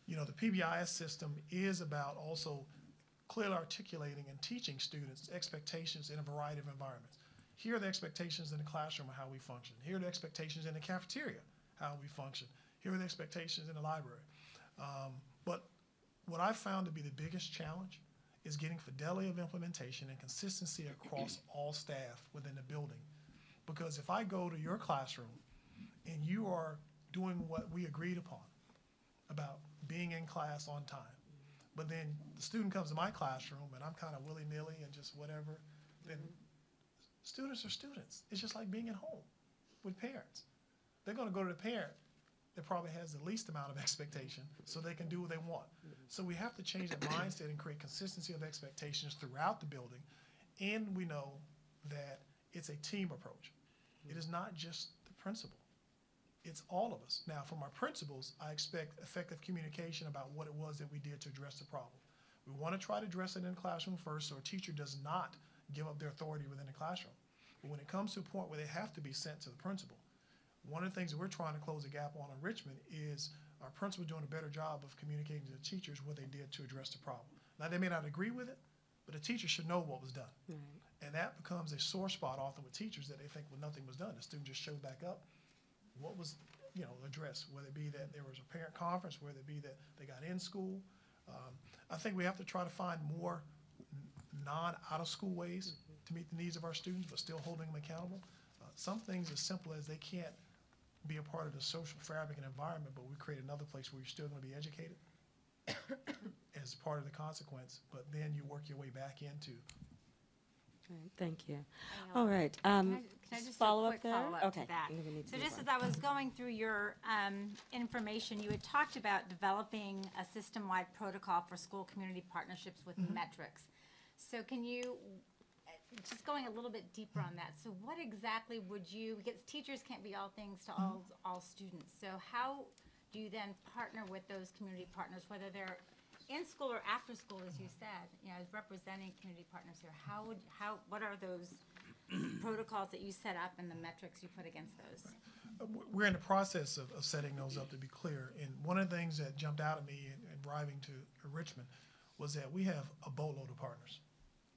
You know, the PBIS system is about also clearly articulating and teaching students expectations in a variety of environments. Here are the expectations in the classroom of how we function. Here are the expectations in the cafeteria, how we function. Here are the expectations in the library. But what I found to be the biggest challenge is getting fidelity of implementation and consistency across all staff within the building. Because if I go to your classroom and you are doing what we agreed upon about being in class on time, but then the student comes to my classroom and I'm kind of willy-nilly and just whatever, then students are students. It's just like being at home with parents. They're going to go to the parent that probably has the least amount of expectation so they can do what they want. So we have to change that mindset and create consistency of expectations throughout the building. And we know that it's a team approach. It is not just the principal. It's all of us. Now, from our principals, I expect effective communication about what it was that we did to address the problem. We want to try to address it in the classroom first so a teacher does not give up their authority within the classroom. But when it comes to a point where they have to be sent to the principal, one of the things that we're trying to close the gap on in Richmond is our principal doing a better job of communicating to the teachers what they did to address the problem. Now, they may not agree with it, but the teacher should know what was done. And that becomes a sore spot often with teachers that they think, well, nothing was done. The student just showed back up. What was, addressed, whether it be that there was a parent conference, whether it be that they got in school. I think we have to try to find more non-out-of-school ways to meet the needs of our students, but still holding them accountable. Some things as simple as they can't be a part of the social fabric and environment, but we create another place where you're still going to be educated as part of the consequence, but then you work your way back into. Thank you. All right. Can I just follow do a up quick there? follow-up Okay. to that? I'm gonna need to So move just on. as I was going through your information, you had talked about developing a system-wide protocol for school community partnerships with metrics. So can you, just going a little bit deeper on that, so what exactly would you, because teachers can't be all things to all students, so how do you then partner with those community partners, whether they're in school or after school, as you said, as representing community partners here, what are those protocols that you set up and the metrics you put against those? We're in the process of setting those up, to be clear. And one of the things that jumped out at me in driving to Richmond was that we have a boatload of partners.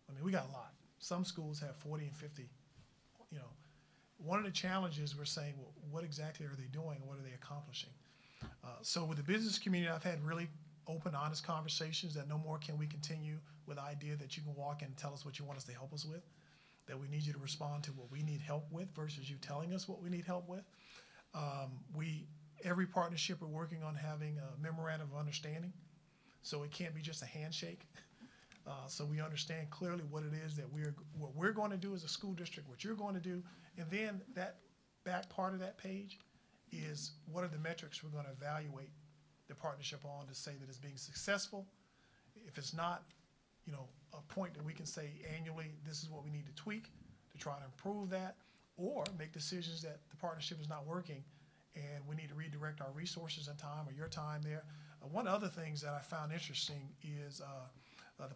I mean, we got a lot. Some schools have 40 and 50. One of the challenges we're saying, well, what exactly are they doing? What are they accomplishing? So with the business community, I've had really open, honest conversations that no more can we continue with the idea that you can walk in and tell us what you want us to help us with, that we need you to respond to what we need help with versus you telling us what we need help with. Every partnership we're working on having a memorandum of understanding, so it can't be just a handshake. So we understand clearly what it is that what we're going to do as a school district, what you're going to do, and then that back part of that page is what are the metrics we're going to evaluate the partnership on to say that it's being successful. If it's not, a point that we can say annually, this is what we need to tweak to try to improve that, or make decisions that the partnership is not working and we need to redirect our resources and time or your time there. One of the other things that I found interesting is the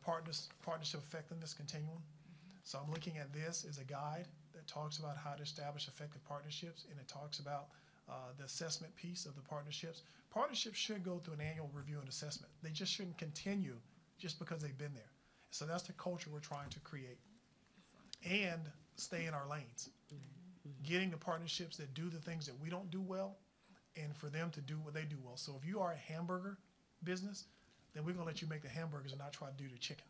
partnership effectiveness continuum. So I'm looking at this as a guide that talks about how to establish effective partnerships, and it talks about the assessment piece of the partnerships. Partnerships should go through an annual review and assessment. They just shouldn't continue just because they've been there. So that's the culture we're trying to create. And stay in our lanes. Getting the partnerships that do the things that we don't do well, and for them to do what they do well. So if you are a hamburger business, then we're going to let you make the hamburgers and not try to do the chicken.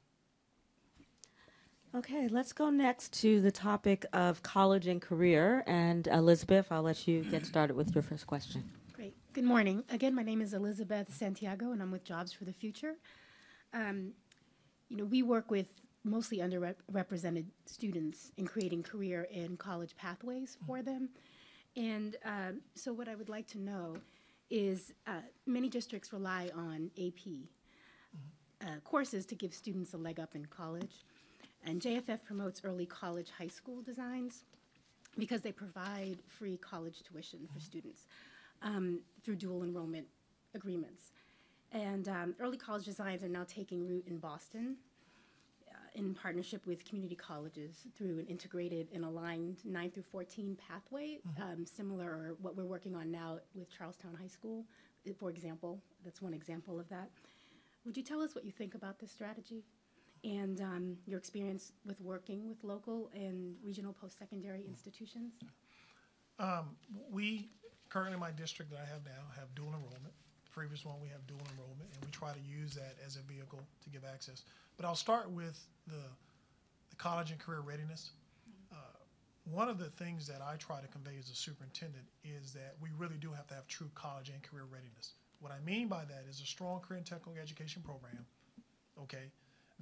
Okay, let's go next to the topic of college and career. And Elizabeth, I'll let you get started with your first question. Great. Good morning. Again, my name is Elizabeth Santiago, and I'm with Jobs for the Future. We work with mostly underrepresented students in creating career and college pathways for them. And so what I would like to know is many districts rely on AP courses to give students a leg up in college. And JFF promotes early college high school designs because they provide free college tuition for students through dual enrollment agreements. And early college designs are now taking root in Boston in partnership with community colleges through an integrated and aligned 9 through 14 pathway, similar or what we're working on now with Charlestown High School, for example. That's one example of that. Would you tell us what you think about this strategy and your experience with working with local and regional post-secondary institutions? We currently, in my district that I have now, have dual enrollment. The previous one, we have dual enrollment, and we try to use that as a vehicle to give access. But I'll start with the college and career readiness. One of the things that I try to convey as a superintendent is that we really do have to have true college and career readiness. What I mean by that is a strong career and technical education program, okay,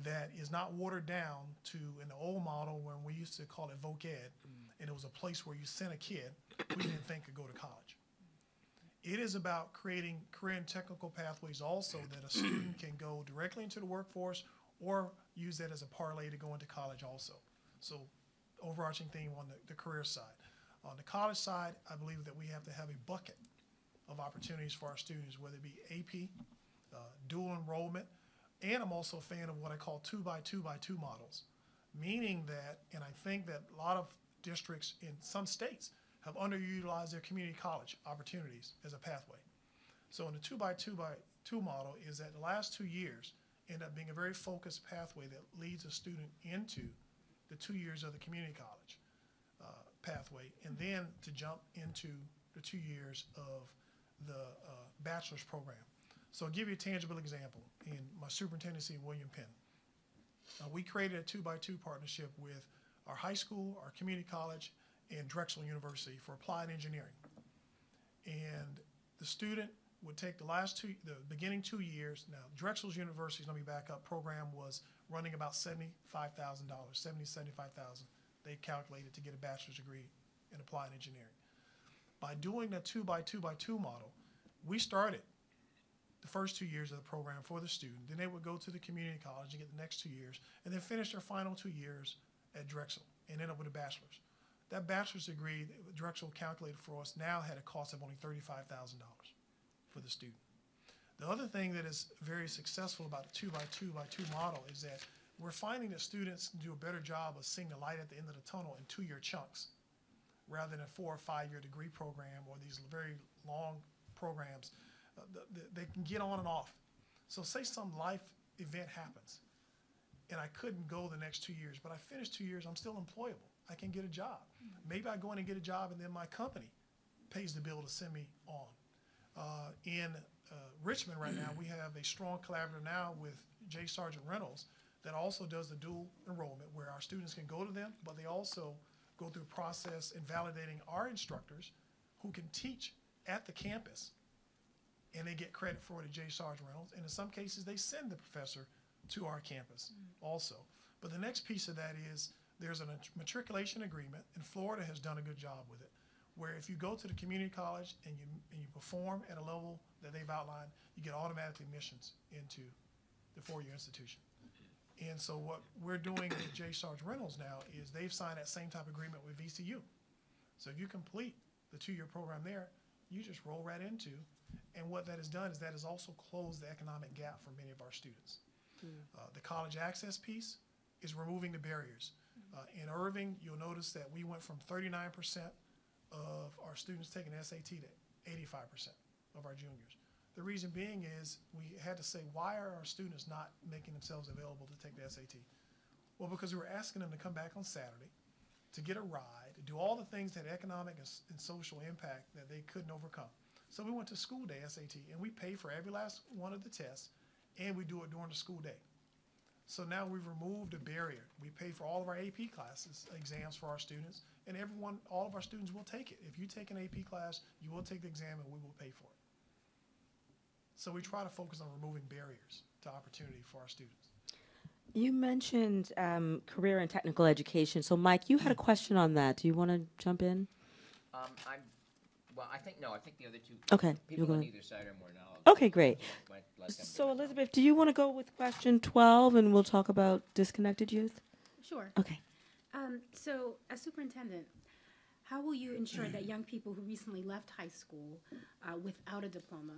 that is not watered down to an old model when we used to call it voc ed, and it was a place where you sent a kid we didn't think could go to college. It is about creating career and technical pathways also that a student can go directly into the workforce or use that as a parlay to go into college also. So overarching theme on the career side. On the college side, I believe that we have to have a bucket of opportunities for our students, whether it be AP, dual enrollment, and I'm also a fan of what I call 2x2x2 models, meaning that, and I think that a lot of districts in some states have underutilized their community college opportunities as a pathway. So in the 2x2x2 model is that the last 2 years end up being a very focused pathway that leads a student into the 2 years of the community college pathway, and then to jump into the 2 years of the bachelor's program. So I'll give you a tangible example. In my superintendency in William Penn, we created a 2x2 partnership with our high school, our community college, and Drexel University for applied engineering. And the student would take the beginning 2 years. Now, Drexel's University's, let me back up, program was running about $75,000, $75,000 they calculated to get a bachelor's degree in applied engineering. By doing the 2x2x2 model, we started the first 2 years of the program for the student. Then they would go to the community college and get the next 2 years, and then finish their final 2 years at Drexel and end up with a bachelor's. That bachelor's degree that Drexel calculated for us now had a cost of only $35,000 for the student. The other thing that is very successful about the 2x2x2 model is that we're finding that students do a better job of seeing the light at the end of the tunnel in 2-year chunks rather than a 4 or 5 year degree program or these very long programs. They can get on and off. So say some life event happens and I couldn't go the next 2 years, but I finished 2 years, I'm still employable. I can get a job. Maybe I go in and get a job and then my company pays the bill to send me on. In Richmond right now, we have a strong collaborative now with J. Sargent Reynolds that also does the dual enrollment, where our students can go to them, but they also go through a process in validating our instructors who can teach at the campus, and they get credit for it at J. Sarge Reynolds. And in some cases, they send the professor to our campus also. But the next piece of that is there's a matriculation agreement, and Florida has done a good job with it, where if you go to the community college and you perform at a level that they've outlined, you get automatic admissions into the four-year institution. And so what we're doing at J. Sarge Reynolds now is they've signed that same type of agreement with VCU. So if you complete the two-year program there, you just roll right into, and what that has done is that has also closed the economic gap for many of our students. The college access piece is removing the barriers. In Irving, you'll notice that we went from 39% of our students taking SAT to 85% of our juniors. The reason being is we had to say, why are our students not making themselves available to take the SAT? Well, because we were asking them to come back on Saturday, to get a ride, to do all the things that economic and social impact that they couldn't overcome. So we went to school day SAT, and we pay for every last one of the tests, and we do it during the school day. So now we've removed a barrier. We pay for all of our AP classes, exams for our students, and all of our students will take it. If you take an AP class, you will take the exam, and we will pay for it. So we try to focus on removing barriers to opportunity for our students. You mentioned career and technical education. So, Mike, you had a question on that. Do you want to jump in? I think the other two Okay, people you'll on go. either side are more knowledgeable. Okay, great. So, Elizabeth, do you want to go with question 12, and we'll talk about disconnected youth? Sure. Okay. So, as superintendent, how will you ensure that young people who recently left high school without a diploma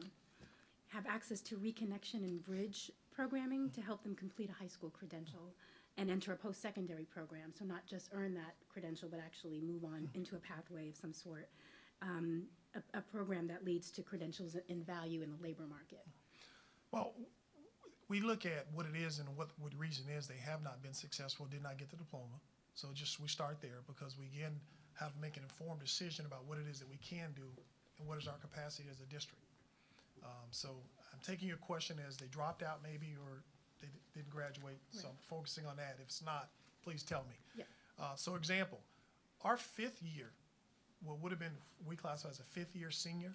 have access to reconnection and bridge programming to help them complete a high school credential and enter a post-secondary program? So not just earn that credential, but actually move on into a pathway of some sort, a program that leads to credentials and value in the labor market. Well, we look at what it is and what the reason is they have not been successful, did not get the diploma. So we start there, because we again have to make an informed decision about what it is that we can do and what is our capacity as a district. So I'm taking your question as they dropped out maybe, or they didn't graduate. Right. So I'm focusing on that. If it's not, please tell me. Yeah. So example, our fifth year, what would have been, we classify as a fifth-year senior,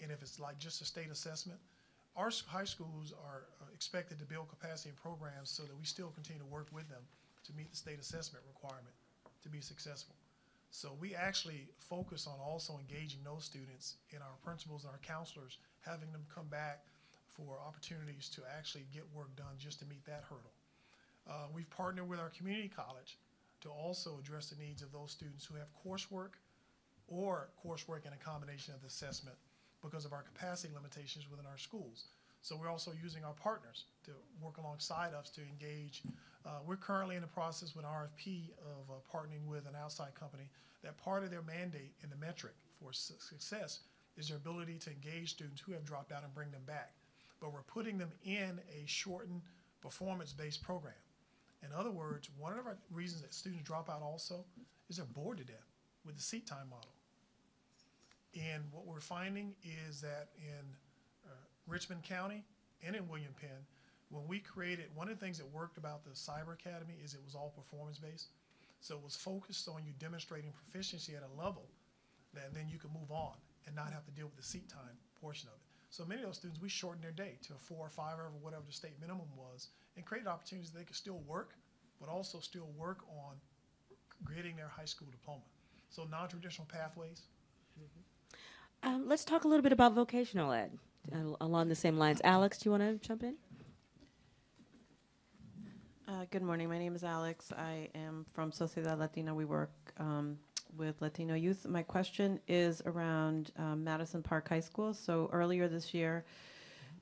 and if it's like just a state assessment, our high schools are expected to build capacity and programs so that we still continue to work with them to meet the state assessment requirement to be successful. So we actually focus on also engaging those students, and our principals and our counselors, having them come back for opportunities to actually get work done just to meet that hurdle. We've partnered with our community college to also address the needs of those students who have coursework or coursework in a combination of the assessment because of our capacity limitations within our schools. So we're also using our partners to work alongside us to engage. We're currently in the process with an RFP of partnering with an outside company that part of their mandate and the metric for success is their ability to engage students who have dropped out and bring them back. But we're putting them in a shortened performance-based program. In other words, one of our reasons that students drop out also is they're bored to death with the seat time model. And what we're finding is that in Richmond County and in William Penn, when we created, one of the things that worked about the Cyber Academy is it was all performance-based. So it was focused on you demonstrating proficiency at a level that then you can move on and not have to deal with the seat time portion of it. So many of those students, we shortened their day to a 4 or 5 or whatever the state minimum was, and created opportunities that they could still work, but also still work on getting their high school diploma. So non-traditional pathways. Let's talk a little bit about vocational ed along the same lines. Alex, do you want to jump in? Good morning. My name is Alex. I am from Sociedad Latina. We work with Latino youth. My question is around Madison Park High School. So earlier this year,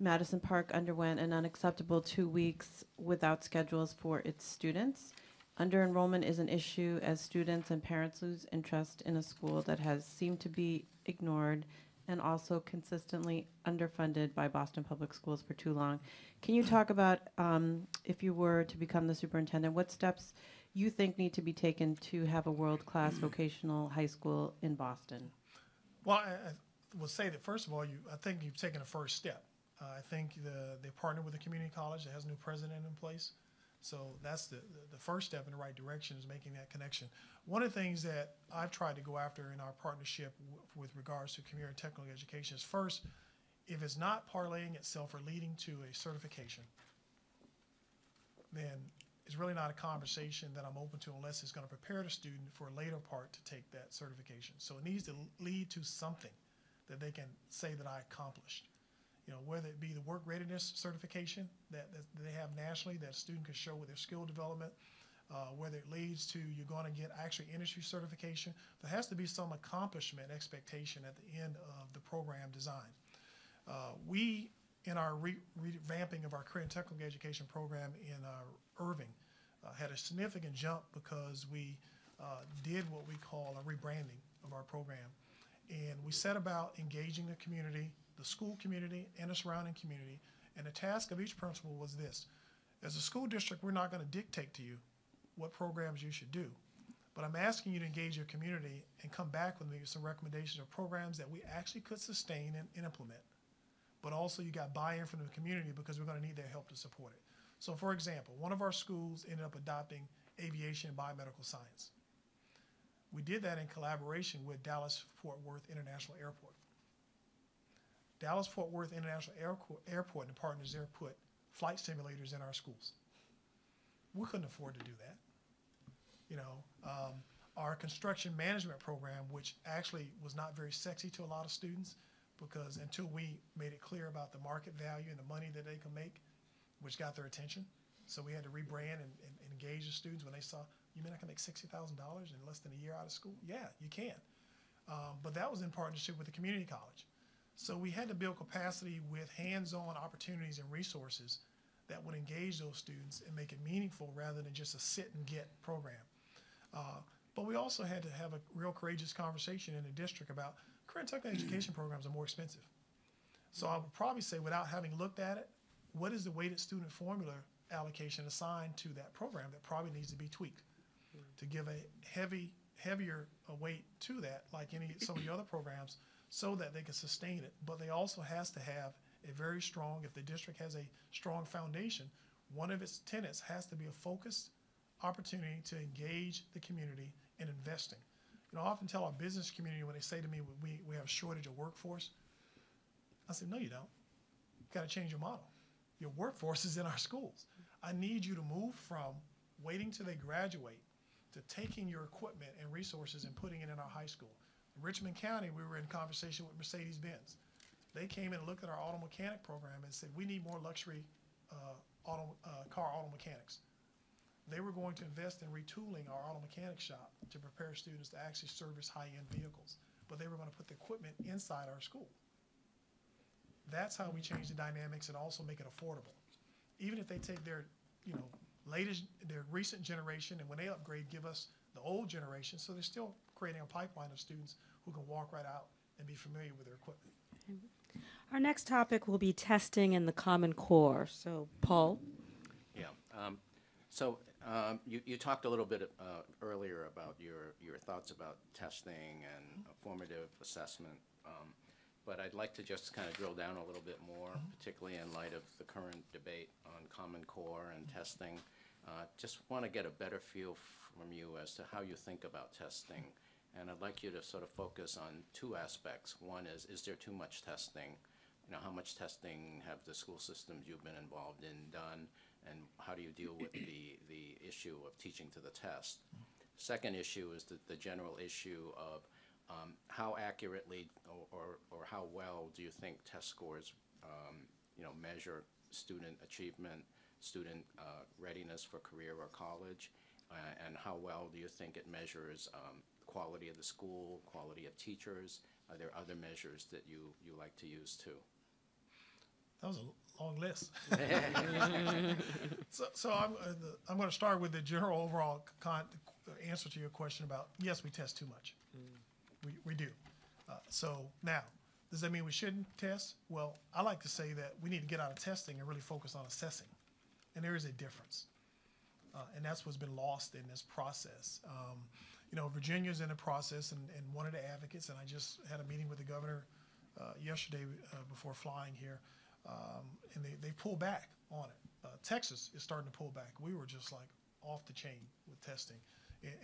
Madison Park underwent an unacceptable 2 weeks without schedules for its students. Under-enrollment is an issue as students and parents lose interest in a school that has seemed to be ignored and also consistently underfunded by Boston Public Schools for too long. Can you talk about, if you were to become the superintendent, what steps you think need to be taken to have a world-class vocational high school in Boston? Well, I will say that, first of all, I think you've taken a first step. I think they partnered with the community college that has a new president in place. So that's the first step in the right direction, is making that connection. One of the things that I've tried to go after in our partnership with regards to community and technical education is, first, if it's not parlaying itself or leading to a certification, then it's really not a conversation that I'm open to unless it's going to prepare the student for a later part to take that certification. So it needs to lead to something that they can say that I accomplished. You know, whether it be the work readiness certification that they have nationally that a student can show with their skill development, whether it leads to you're going to get actually industry certification, there has to be some accomplishment expectation at the end of the program design. We, in our revamping of our career and technical education program in Irving, had a significant jump because we did what we call a rebranding of our program. And we set about engaging the community, the school community, and the surrounding community. And the task of each principal was this: as a school district, we're not going to dictate to you what programs you should do, but I'm asking you to engage your community and come back with me with some recommendations of programs that we actually could sustain and implement. But also you got buy-in from the community because we're going to need their help to support it. So for example, one of our schools ended up adopting aviation and biomedical science. We did that in collaboration with Dallas-Fort Worth International Airport. Dallas-Fort Worth International Airport and the partners there put flight simulators in our schools. We couldn't afford to do that. You know, our construction management program, which actually was not very sexy to a lot of students, because until we made it clear about the market value and the money that they could make, which got their attention. So we had to rebrand and engage the students when they saw, you mean I can make $60,000 in less than a year out of school? Yeah, you can. But that was in partnership with the community college. So we had to build capacity with hands-on opportunities and resources that would engage those students and make it meaningful rather than just a sit-and-get program. But we also had to have a real courageous conversation in the district about career and technical education programs are more expensive. So I would probably say, without having looked at it, what is the weighted student formula allocation assigned to that program that probably needs to be tweaked to give a heavier weight to that, like some of the other programs, so that they can sustain it. But they also has to have a very strong, if the district has a strong foundation, one of its tenets has to be a focused opportunity to engage the community in investing. You know, I often tell our business community when they say to me, we have a shortage of workforce, I say, no, you don't. You've got to change your model. Your workforce is in our schools. I need you to move from waiting till they graduate to taking your equipment and resources and putting it in our high school. In Richmond County, we were in conversation with Mercedes-Benz. They came in and looked at our auto mechanic program and said, we need more luxury car auto mechanics. They were going to invest in retooling our auto mechanic shop to prepare students to actually service high-end vehicles, but they were going to put the equipment inside our school. That's how we change the dynamics and also make it affordable. Even if they take their, their recent generation, and when they upgrade, give us the old generation, so they're still creating a pipeline of students who can walk right out and be familiar with their equipment. Our next topic will be testing in the Common Core. So, Paul? Yeah. You talked a little bit earlier about your thoughts about testing and formative assessment, but I'd like to just kind of drill down a little bit more, particularly in light of the current debate on Common Core and testing. Just want to get a better feel from you as to how you think about testing. And I'd like you to sort of focus on two aspects. One is there too much testing? You know, how much testing have the school systems you've been involved in done? And how do you deal with the issue of teaching to the test? Second issue is the general issue of how accurately or how well do you think test scores measure student achievement, student readiness for career or college, and how well do you think it measures quality of the school, quality of teachers? Are there other measures that you like to use too? That was a long list. So I'm going to start with the general overall answer to your question about, yes, we test too much. We do. So now, does that mean we shouldn't test? Well, I like to say that we need to get out of testing and really focus on assessing. And there is a difference. And that's what's been lost in this process. Virginia's in the process, and one of the advocates, and I just had a meeting with the governor yesterday before flying here, and they pulled back on it. Texas is starting to pull back. We were just like off the chain with testing.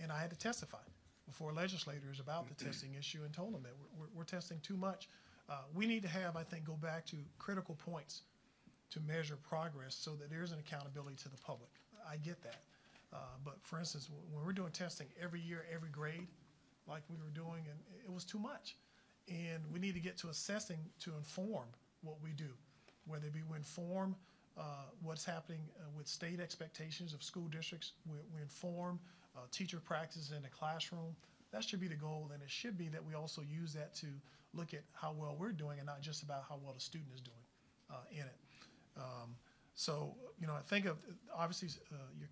And I had to testify before legislators about the testing issue and told them that we're testing too much. We need to have, I think, go back to critical points to measure progress so that there's an accountability to the public. I get that. But for instance, when we're doing testing every year, every grade, like we were doing, and it was too much. And we need to get to assessing to inform what we do, whether it be we inform what's happening with state expectations of school districts, we inform teacher practices in the classroom. That should be the goal, and it should be that we also use that to look at how well we're doing and not just about how well the student is doing in it. So, you know, I think of, obviously, your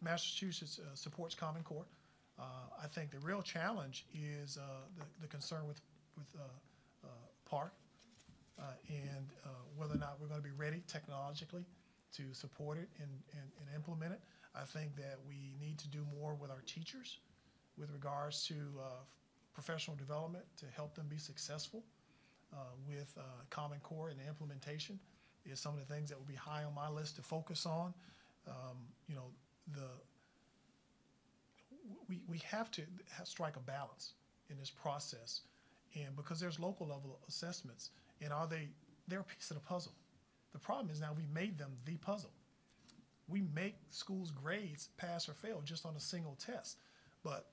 Massachusetts supports Common Core. I think the real challenge is the concern with PARC and whether or not we're going to be ready technologically to support it and implement it. I think that we need to do more with our teachers with regards to professional development to help them be successful with Common Core and the implementation is some of the things that will be high on my list to focus on. You know, we have to strike a balance in this process, and because there's local level assessments, and they're a piece of the puzzle. The problem is now we made them the puzzle. We make schools' grades pass or fail just on a single test. But,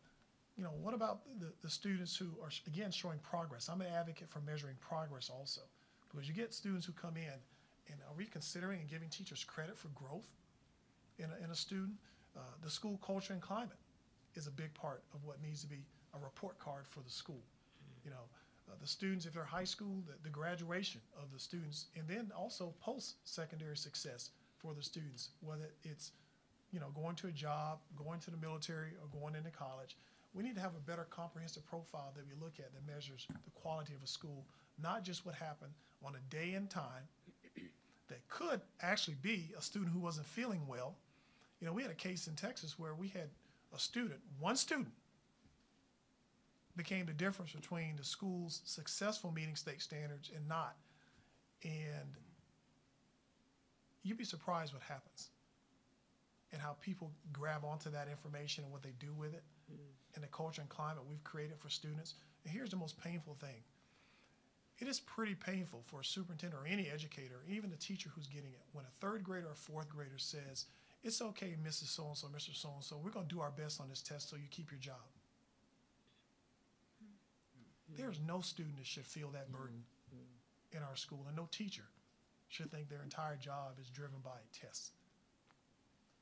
you know, what about the students who are, again, showing progress? I'm an advocate for measuring progress also, because you get students who come in, and are we considering and giving teachers credit for growth in a student? The school culture and climate is a big part of what needs to be a report card for the school. You know, the students, if they're high school, the graduation of the students, and then also post-secondary success for the students, whether it's, you know, going to a job, going to the military, or going into college. We need to have a better comprehensive profile that we look at that measures the quality of a school, not just what happened on a day and time that could actually be a student who wasn't feeling well. You know, we had a case in Texas where we had a student, one student, became the difference between the school's successful meeting state standards and not. And you'd be surprised what happens and how people grab onto that information and what they do with it and the culture and climate we've created for students. And here's the most painful thing. It is pretty painful for a superintendent or any educator, even the teacher who's getting it, when a third grader or fourth grader says, "It's okay, Mrs. So-and-so, Mr. So-and-so, we're going to do our best on this test so you keep your job." There's no student that should feel that burden in our school, and no teacher should think their entire job is driven by tests.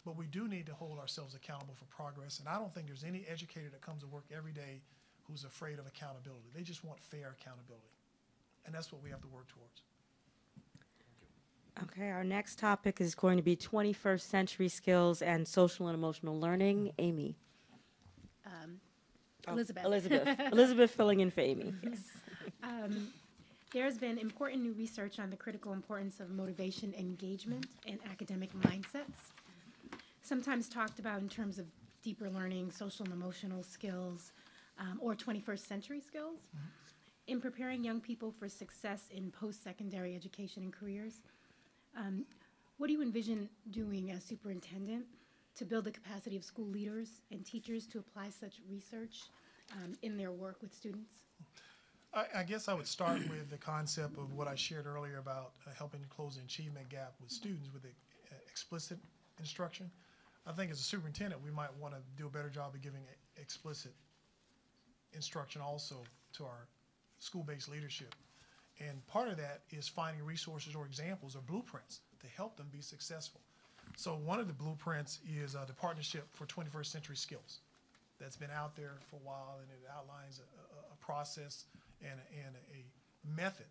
But we do need to hold ourselves accountable for progress, and I don't think there's any educator that comes to work every day who's afraid of accountability. They just want fair accountability, and that's what we have to work towards. Okay, our next topic is going to be 21st century skills and social and emotional learning. Amy. Elizabeth. Elizabeth filling in for Amy. Yes. There's been important new research on the critical importance of motivation, engagement, and academic mindsets, sometimes talked about in terms of deeper learning, social and emotional skills, or 21st century skills. In preparing young people for success in post-secondary education and careers, what do you envision doing as superintendent to build the capacity of school leaders and teachers to apply such research in their work with students? I guess I would start with the concept of what I shared earlier about helping to close the achievement gap with students with explicit instruction. I think as a superintendent, we might want to do a better job of giving explicit instruction also to our school-based leadership. And part of that is finding resources or examples or blueprints to help them be successful. So one of the blueprints is the Partnership for 21st Century Skills that's been out there for a while, and it outlines a process and a method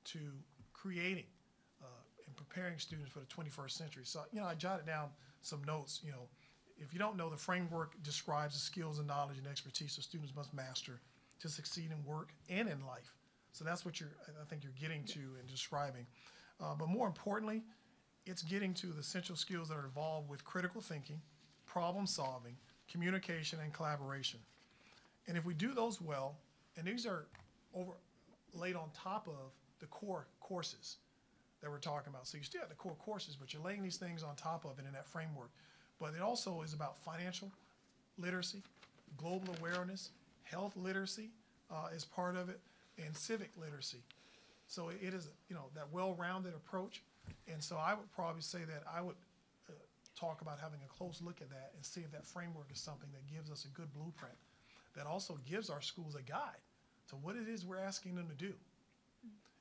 to creating and preparing students for the 21st century. So, you know, I jotted down some notes. You know, if you don't know, the framework describes the skills and knowledge and expertise that students must master to succeed in work and in life. So that's what I think you're getting to and describing. But more importantly, it's getting to the essential skills that are involved with critical thinking, problem solving, communication, and collaboration. And if we do those well, and these are overlaid on top of the core courses, that we're talking about. So you still have the core courses, but you're laying these things on top of it in that framework. But it also is about financial literacy, global awareness, health literacy is part of it, and civic literacy. So it is, that well-rounded approach. And so I would probably say that I would talk about having a close look at that and see if that framework is something that gives us a good blueprint, that also gives our schools a guide to what it is we're asking them to do.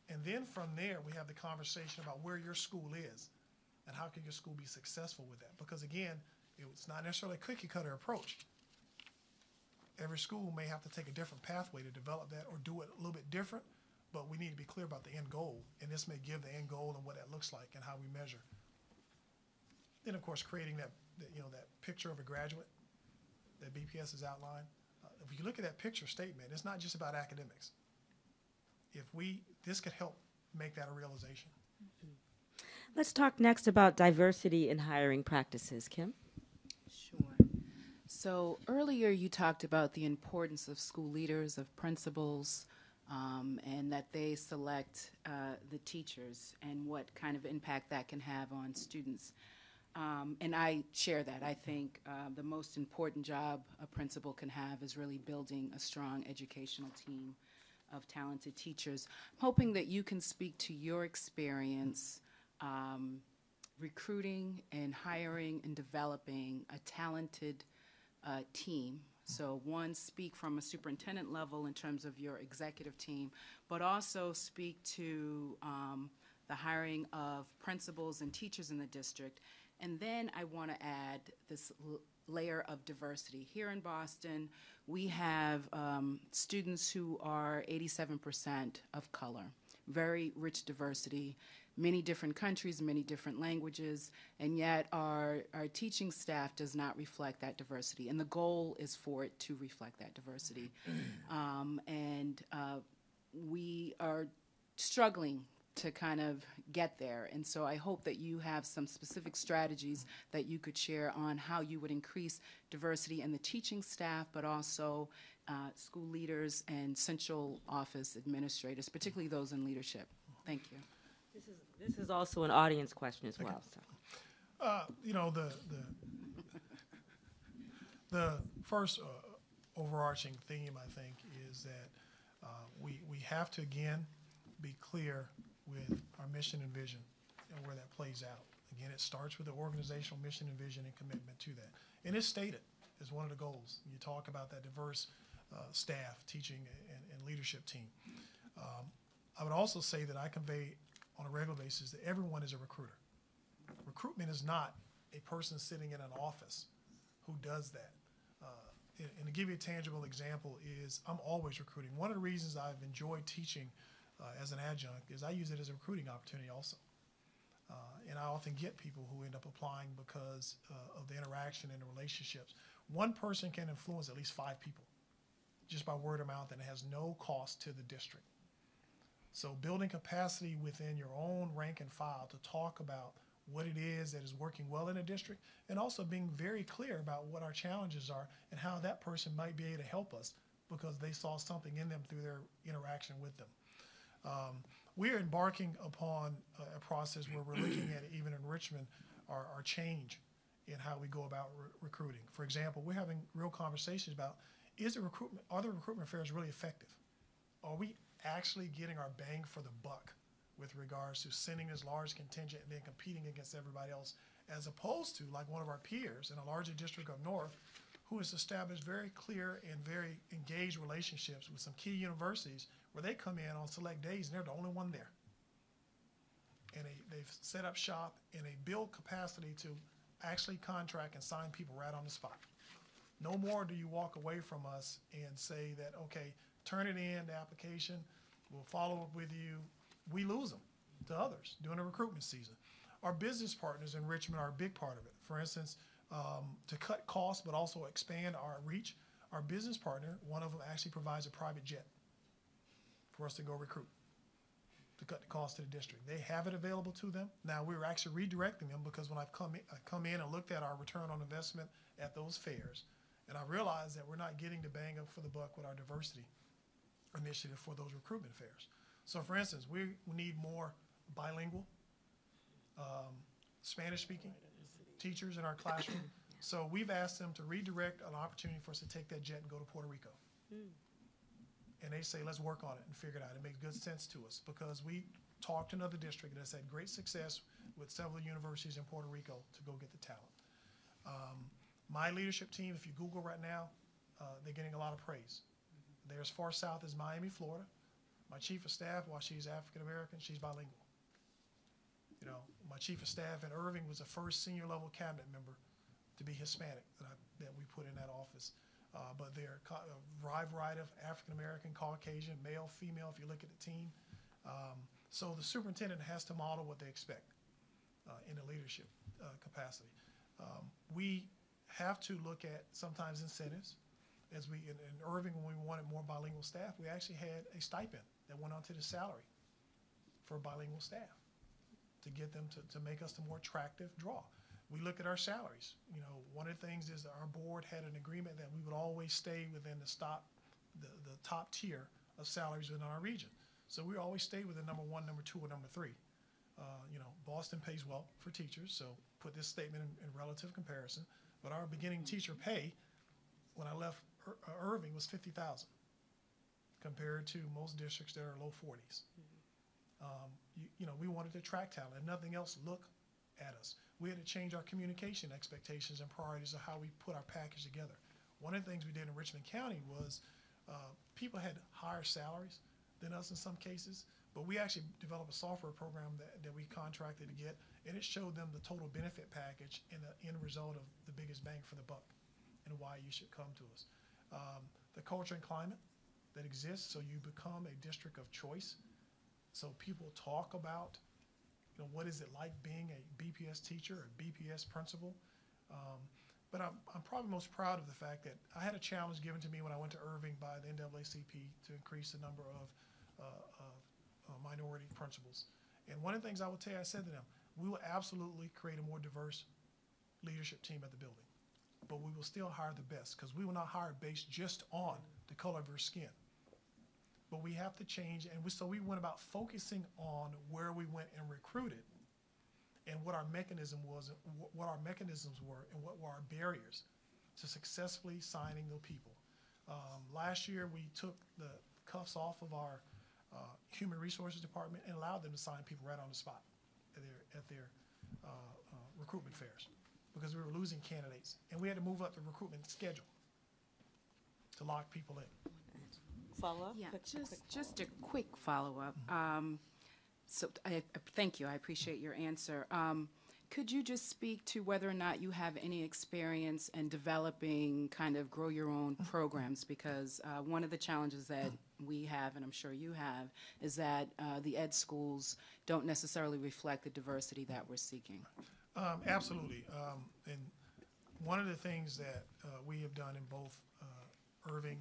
And then from there, we have the conversation about where your school is and how can your school be successful with that. Because again, it's not necessarily a cookie cutter approach. Every school may have to take a different pathway to develop that or do it a little bit different, but we need to be clear about the end goal. And this may give the end goal and what that looks like and how we measure. Then, of course, creating that picture of a graduate that BPS has outlined. If you look at that picture statement, it's not just about academics. This could help make that a realization. Let's talk next about diversity in hiring practices. Kim? Sure. So earlier you talked about the importance of school leaders, of principals, and that they select the teachers and what kind of impact that can have on students. And I share that. I think the most important job a principal can have is really building a strong educational team of talented teachers. I'm hoping that you can speak to your experience recruiting and hiring and developing a talented team. So one, speak from a superintendent level in terms of your executive team, but also speak to the hiring of principals and teachers in the district. And then I want to add this layer of diversity. Here in Boston, we have students who are 87% of color, very rich diversity, many different countries, many different languages, and yet our teaching staff does not reflect that diversity. And the goal is for it to reflect that diversity. We are struggling to kind of get there. And so I hope that you have some specific strategies that you could share on how you would increase diversity in the teaching staff, but also school leaders and central office administrators, particularly those in leadership. Thank you. This is also an audience question as well. So. The first overarching theme, I think, is that we have to, again, be clear with our mission and vision and where that plays out. Again, it starts with the organizational mission and vision and commitment to that. And it's stated as one of the goals. You talk about that diverse staff, teaching, and leadership team. I would also say that I convey on a regular basis that everyone is a recruiter. Recruitment is not a person sitting in an office who does that. And to give you a tangible example is I'm always recruiting. One of the reasons I've enjoyed teaching as an adjunct is I use it as a recruiting opportunity also. And I often get people who end up applying because of the interaction and the relationships. One person can influence at least 5 people just by word of mouth, and it has no cost to the district. So building capacity within your own rank and file to talk about what it is that is working well in a district, and also being very clear about what our challenges are and how that person might be able to help us because they saw something in them through their interaction with them. We are embarking upon a process where we're looking at, even in Richmond, our change in how we go about recruiting. For example, we're having real conversations about are the recruitment fairs really effective? Are we actually getting our bang for the buck with regards to sending this large contingent and then competing against everybody else, as opposed to like one of our peers in a larger district up north who has established very clear and very engaged relationships with some key universities where they come in on select days and they're the only one there. And they've set up shop and they build capacity to actually contract and sign people right on the spot. No more do you walk away from us and say that, okay, turn it in, the application, we'll follow up with you. We lose them to others during the recruitment season. Our business partners in Richmond are a big part of it. For instance, to cut costs but also expand our reach, our business partner, one of them actually provides a private jet for us to go recruit to cut the cost to the district. They have it available to them. Now we're actually redirecting them because when I've come in and looked at our return on investment at those fairs, and I realized that we're not getting the bang up for the buck with our diversity initiative for those recruitment fairs. So for instance, we need more bilingual Spanish-speaking teachers in our classroom. So we've asked them to redirect an opportunity for us to take that jet and go to Puerto Rico. And they say, let's work on it and figure it out. It makes good sense to us because we talked to another district that's had great success with several universities in Puerto Rico to go get the talent. My leadership team, if you Google right now, they're getting a lot of praise. They're as far south as Miami, Florida. My chief of staff, while she's African American, she's bilingual. You know, my chief of staff in Irving was the first senior level cabinet member to be Hispanic that we put in that office. But they're a wide variety of African American, Caucasian, male, female, if you look at the team. So the superintendent has to model what they expect in a leadership capacity. We have to look at sometimes incentives. As we, in Irving, when we wanted more bilingual staff, we actually had a stipend that went onto the salary for bilingual staff to get them to make us the more attractive draw. We look at our salaries. You know, one of the things is that our board had an agreement that we would always stay within the top tier of salaries within our region. So we always stay within number 1, number 2, or number 3. You know, Boston pays well for teachers, so put this statement in relative comparison. But our beginning teacher pay when I left Irving was $50,000 compared to most districts that are low 40s. You know, we wanted to attract talent and nothing else look at us. We had to change our communication expectations and priorities of how we put our package together. One of the things we did in Richmond County was people had higher salaries than us in some cases, but we actually developed a software program that we contracted to get, and it showed them the total benefit package and the end result of the biggest bang for the buck and why you should come to us. The culture and climate that exists, so you become a district of choice. So people talk about, you know, what is it like being a BPS teacher or BPS principal? But I'm probably most proud of the fact that I had a challenge given to me when I went to Irving by the NAACP to increase the number of minority principals. And one of the things I would tell you, I said to them, we will absolutely create a more diverse leadership team at the building, but we will still hire the best because we will not hire based just on the color of your skin. But we have to change, and so we went about focusing on where we went and recruited and what our mechanism was, what our mechanisms were, and what were our barriers to successfully signing those people. Last year, we took the cuffs off of our human resources department and allowed them to sign people right on the spot at their recruitment fairs because we were losing candidates, and we had to move up the recruitment schedule to lock people in. Follow-up? Yeah, just a quick follow-up. So I thank you. I appreciate your answer. Could you just speak to whether or not you have any experience in developing kind of grow your own programs? Because one of the challenges that we have, and I'm sure you have, is that the ed schools don't necessarily reflect the diversity that we're seeking. Absolutely. And one of the things that we have done in both Irving,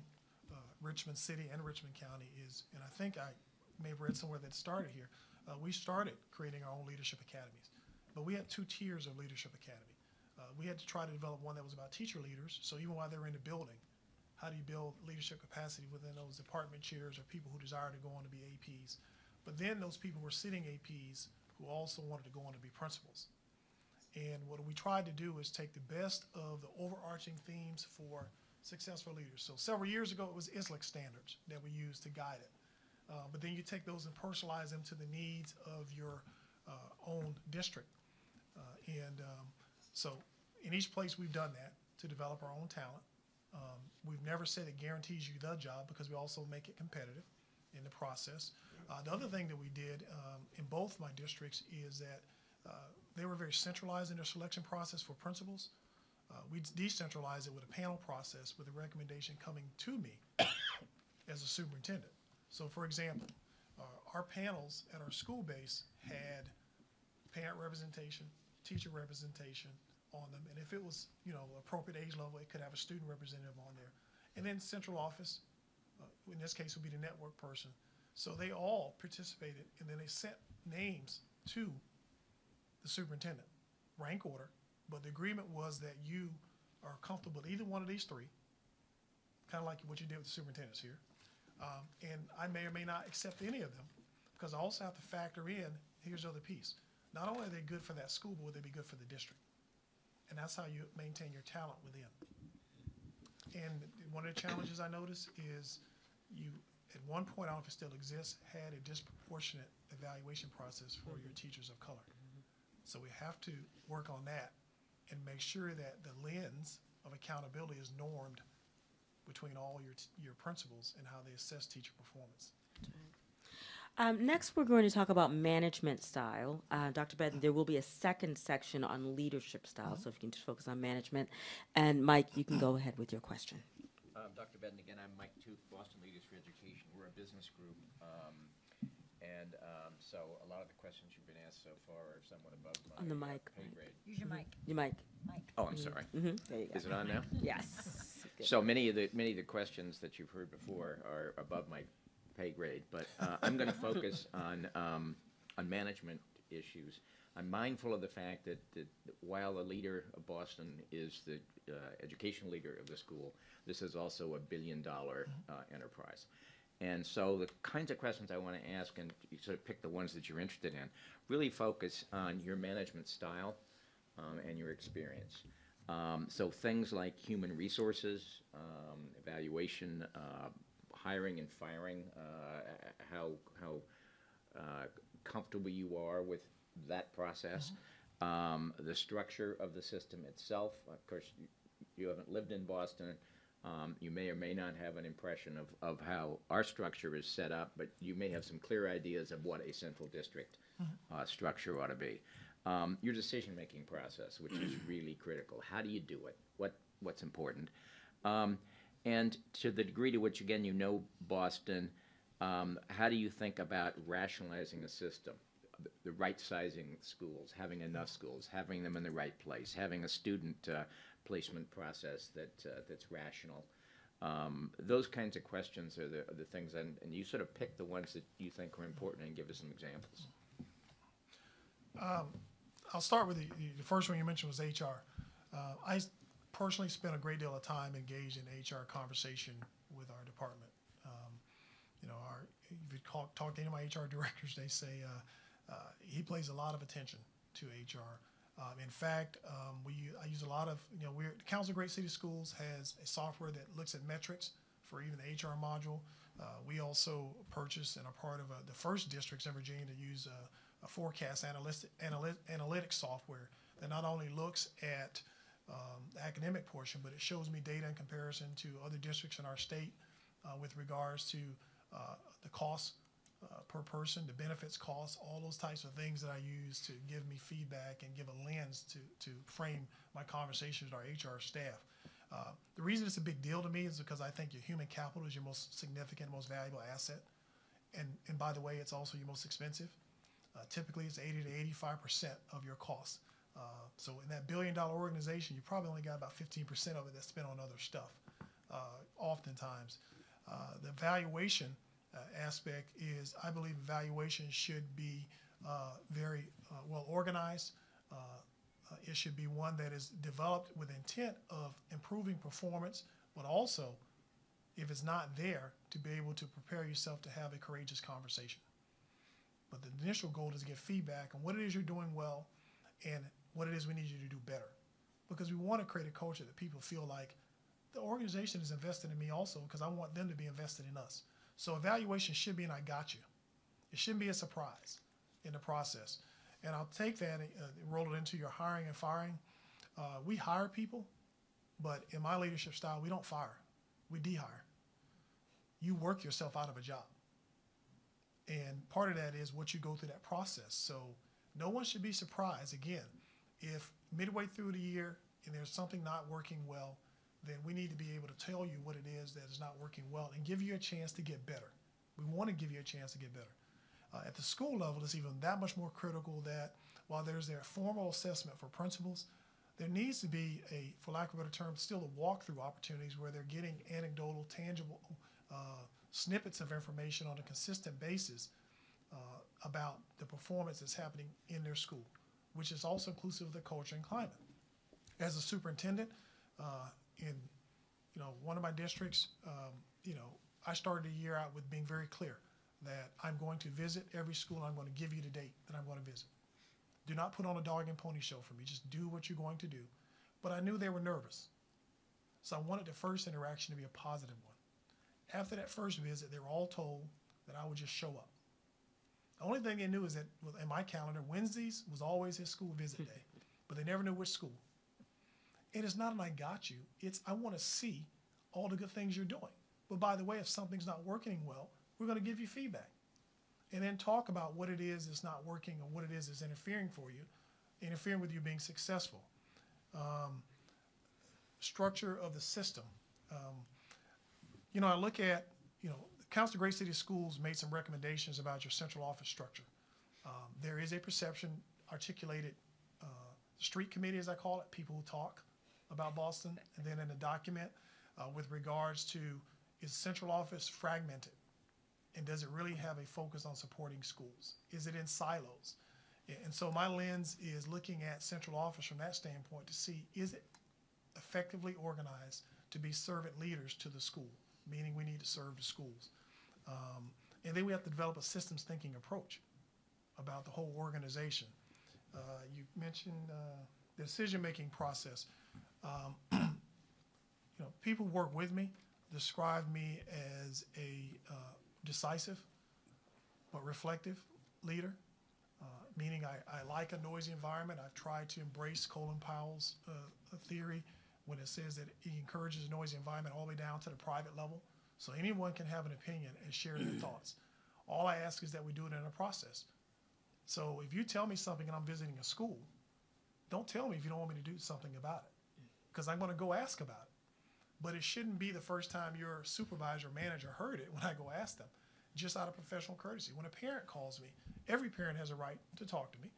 Richmond City, and Richmond County is, and I think I may have read somewhere that started here, we started creating our own leadership academies. But we had 2 tiers of leadership academy. We had to try to develop one that was about teacher leaders, so even while they were in the building, how do you build leadership capacity within those department chairs or people who desire to go on to be APs? But then those people were sitting APs who also wanted to go on to be principals. And what we tried to do is take the best of the overarching themes for successful leaders. So several years ago, it was ISLIC standards that we used to guide it. But then you take those and personalize them to the needs of your own district. So in each place, we've done that to develop our own talent. We've never said it guarantees you the job because we also make it competitive in the process. The other thing that we did in both my districts is that they were very centralized in their selection process for principals. We decentralized it with a panel process with a recommendation coming to me as a superintendent. So for example, our panels at our school base had parent representation, teacher representation on them, and if it was, you know, appropriate age level, it could have a student representative on there. And then central office, in this case would be the network person. So they all participated, and then they sent names to the superintendent, rank order, but the agreement was that you are comfortable with either one of these 3, kind of like what you did with the superintendents here. And I may or may not accept any of them because I also have to factor in, here's the other piece, not only are they good for that school, but would they be good for the district? And that's how you maintain your talent within. And one of the challenges I noticed is you, at one point, I don't know if it still exists, had a disproportionate evaluation process for your teachers of color. So we have to work on that and make sure that the lens of accountability is normed between all your principals and how they assess teacher performance. Next, we're going to talk about management style. Dr. Bedden, there will be a second section on leadership style, so if you can just focus on management. And Mike, you can go ahead with your question. Dr. Bedden, again, I'm Mike Tooth, Boston Leaders for Education. We're a business group, so a lot of the questions you've been asked so far are somewhat above my On the mic. pay grade. Use your mic. Your mic. Oh, I'm sorry. There you go. Is it on now? Yes. Good. So many of the questions that you've heard before are above my pay grade, but I'm going to focus on management issues. I'm mindful of the fact that while the leader of Boston is the education leader of the school, this is also a billion-dollar enterprise. And so the kinds of questions I want to ask, and you sort of pick the ones that you're interested in, really focus on your management style and your experience. So things like human resources, evaluation, hiring and firing, how comfortable you are with that process, the structure of the system itself. Of course, you haven't lived in Boston. You may or may not have an impression of how our structure is set up, but you may have some clear ideas of what a central district structure ought to be. Your decision-making process, which is really critical. How do you do it? What's important? And to the degree to which, again, you know Boston, how do you think about rationalizing a system? The right sizing schools, having enough schools, having them in the right place, having a student placement process that's rational. Those kinds of questions are the things, and you sort of pick the ones that you think are important and give us some examples. I'll start with the first one you mentioned was HR. I personally spent a great deal of time engaged in HR conversation with our department. If you talk to any of my HR directors, they say he pays a lot of attention to HR. In fact, I use a lot of, the Council of Great City Schools has a software that looks at metrics for even the HR module. We also purchased and are part of the first districts in Virginia to use a forecast analytics software that not only looks at the academic portion, but it shows me data in comparison to other districts in our state with regards to the cost per person, the benefits costs, all those types of things that I use to give me feedback and give a lens to frame my conversations with our HR staff. The reason it's a big deal to me is because I think your human capital is your most significant, most valuable asset. And by the way, it's also your most expensive. Typically, it's 80 to 85% of your costs. So in that billion-dollar organization, you probably only got about 15% of it that's spent on other stuff, oftentimes. The evaluation aspect is, I believe evaluation should be very well organized. It should be one that is developed with intent of improving performance, but also, if it's not there, to be able to prepare yourself to have a courageous conversation. But the initial goal is to get feedback on what it is you're doing well and what it is we need you to do better. Because we want to create a culture that people feel like the organization is invested in me also because I want them to be invested in us. So evaluation should be an I got you. It shouldn't be a surprise in the process. And I'll take that and roll it into your hiring and firing. We hire people, but in my leadership style, we don't fire. We de-hire. You work yourself out of a job. And part of that is what you go through that process. So no one should be surprised, again, if midway through the year and there's something not working well, then we need to be able to tell you what it is that is not working well and give you a chance to get better. We want to give you a chance to get better. At the school level, it's even that much more critical that while there's their formal assessment for principals, there needs to be a, for lack of a better term, still a walkthrough opportunities where they're getting anecdotal, tangible snippets of information on a consistent basis about the performance that's happening in their school, which is also inclusive of the culture and climate. As a superintendent, in one of my districts, I started the year out with being very clear that I'm going to visit every school. I'm going to give you the date that I'm going to visit. Do not put on a dog and pony show for me. Just do what you're going to do. But I knew they were nervous. So I wanted the first interaction to be a positive one. After that first visit, they were all told that I would just show up. The only thing they knew is that in my calendar, Wednesdays was always his school visit day, but they never knew which school. And it's not an I got you, it's I want to see all the good things you're doing. But by the way, if something's not working well, we're going to give you feedback. And then talk about what it is that's not working or what it is that's interfering with you being successful. Structure of the system. I look at, the Council of Great City Schools made some recommendations about your central office structure. There is a perception articulated, street committee as I call it, people who talk about Boston, and then in the document with regards to, is central office fragmented? And does it really have a focus on supporting schools? Is it in silos? And so my lens is looking at central office from that standpoint to see, is it effectively organized to be servant leaders to the school, meaning we need to serve the schools. And then we have to develop a systems thinking approach about the whole organization. You mentioned the decision-making process. People work with me, describe me as a decisive but reflective leader, meaning I like a noisy environment. I've tried to embrace Colin Powell's theory when it says that he encourages a noisy environment all the way down to the private level, so anyone can have an opinion and share their thoughts. All I ask is that we do it in a process. So if you tell me something and I'm visiting a school, don't tell me if you don't want me to do something about it, because I'm going to go ask about it. But it shouldn't be the first time your supervisor or manager heard it when I go ask them, just out of professional courtesy. When a parent calls me, every parent has a right to talk to me,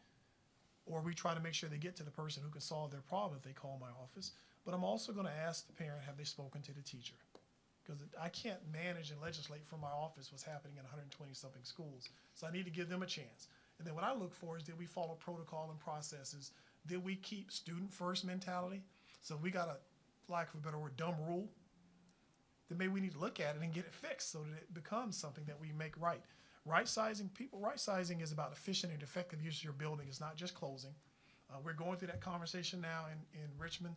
or we try to make sure they get to the person who can solve their problem if they call my office. But I'm also going to ask the parent, have they spoken to the teacher? Because I can't manage and legislate from my office what's happening in 120-something schools. So I need to give them a chance. And then what I look for is, did we follow protocol and processes? Did we keep student-first mentality? So if we got a, lack of a better word, dumb rule, then maybe we need to look at it and get it fixed so that it becomes something that we make right. Right-sizing people, right-sizing is about efficient and effective use of your building. It's not just closing. We're going through that conversation now in Richmond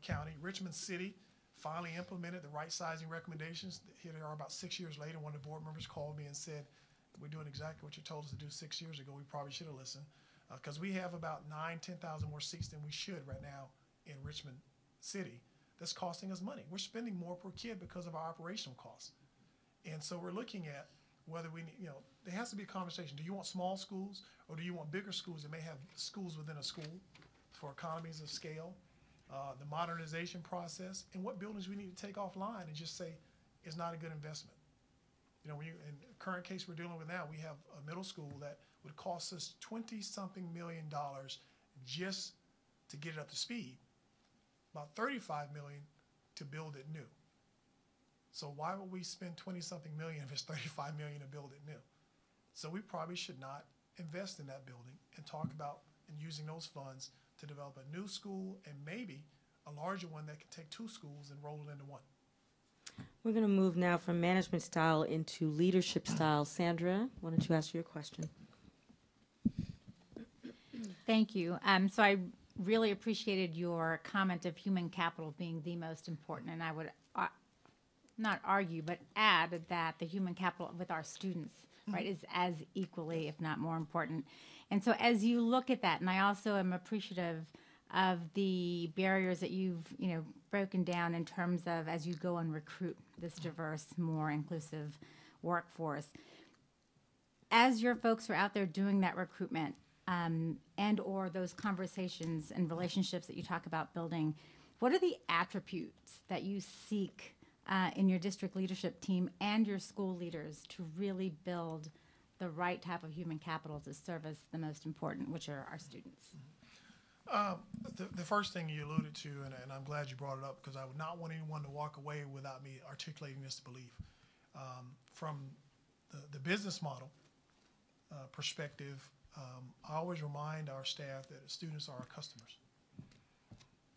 County. Richmond City finally implemented the right-sizing recommendations. Here they are about 6 years later. One of the board members called me and said, we're doing exactly what you told us to do 6 years ago. We probably should have listened, because we have about 10,000 more seats than we should right now in Richmond City. That's costing us money. We're spending more per kid because of our operational costs. And so we're looking at whether we need, there has to be a conversation. Do you want small schools, or do you want bigger schools that may have schools within a school for economies of scale, the modernization process, and what buildings we need to take offline and just say it's not a good investment. In the current case we're dealing with now, we have a middle school that would cost us $20-something million just to get it up to speed, about $35 million to build it new. So why would we spend 20-something million if it's $35 million to build it new? So we probably should not invest in that building and talk about and using those funds to develop a new school and maybe a larger one that can take two schools and roll it into one. We're going to move now from management style into leadership style. Sandra, why don't you ask your question? Thank you. So I really appreciated your comment of human capital being the most important, and I would not argue, but add that the human capital with our students, right, is as equally, if not more important. And so as you look at that, and I also am appreciative of the barriers that you've, broken down in terms of as you go and recruit this diverse, more inclusive workforce. As your folks are out there doing that recruitment, and or those conversations and relationships that you talk about building, what are the attributes that you seek in your district leadership team and your school leaders to really build the right type of human capital to service the most important, which are our students? The first thing you alluded to, and I'm glad you brought it up, because I would not want anyone to walk away without me articulating this belief. From the business model perspective, I always remind our staff that students are our customers,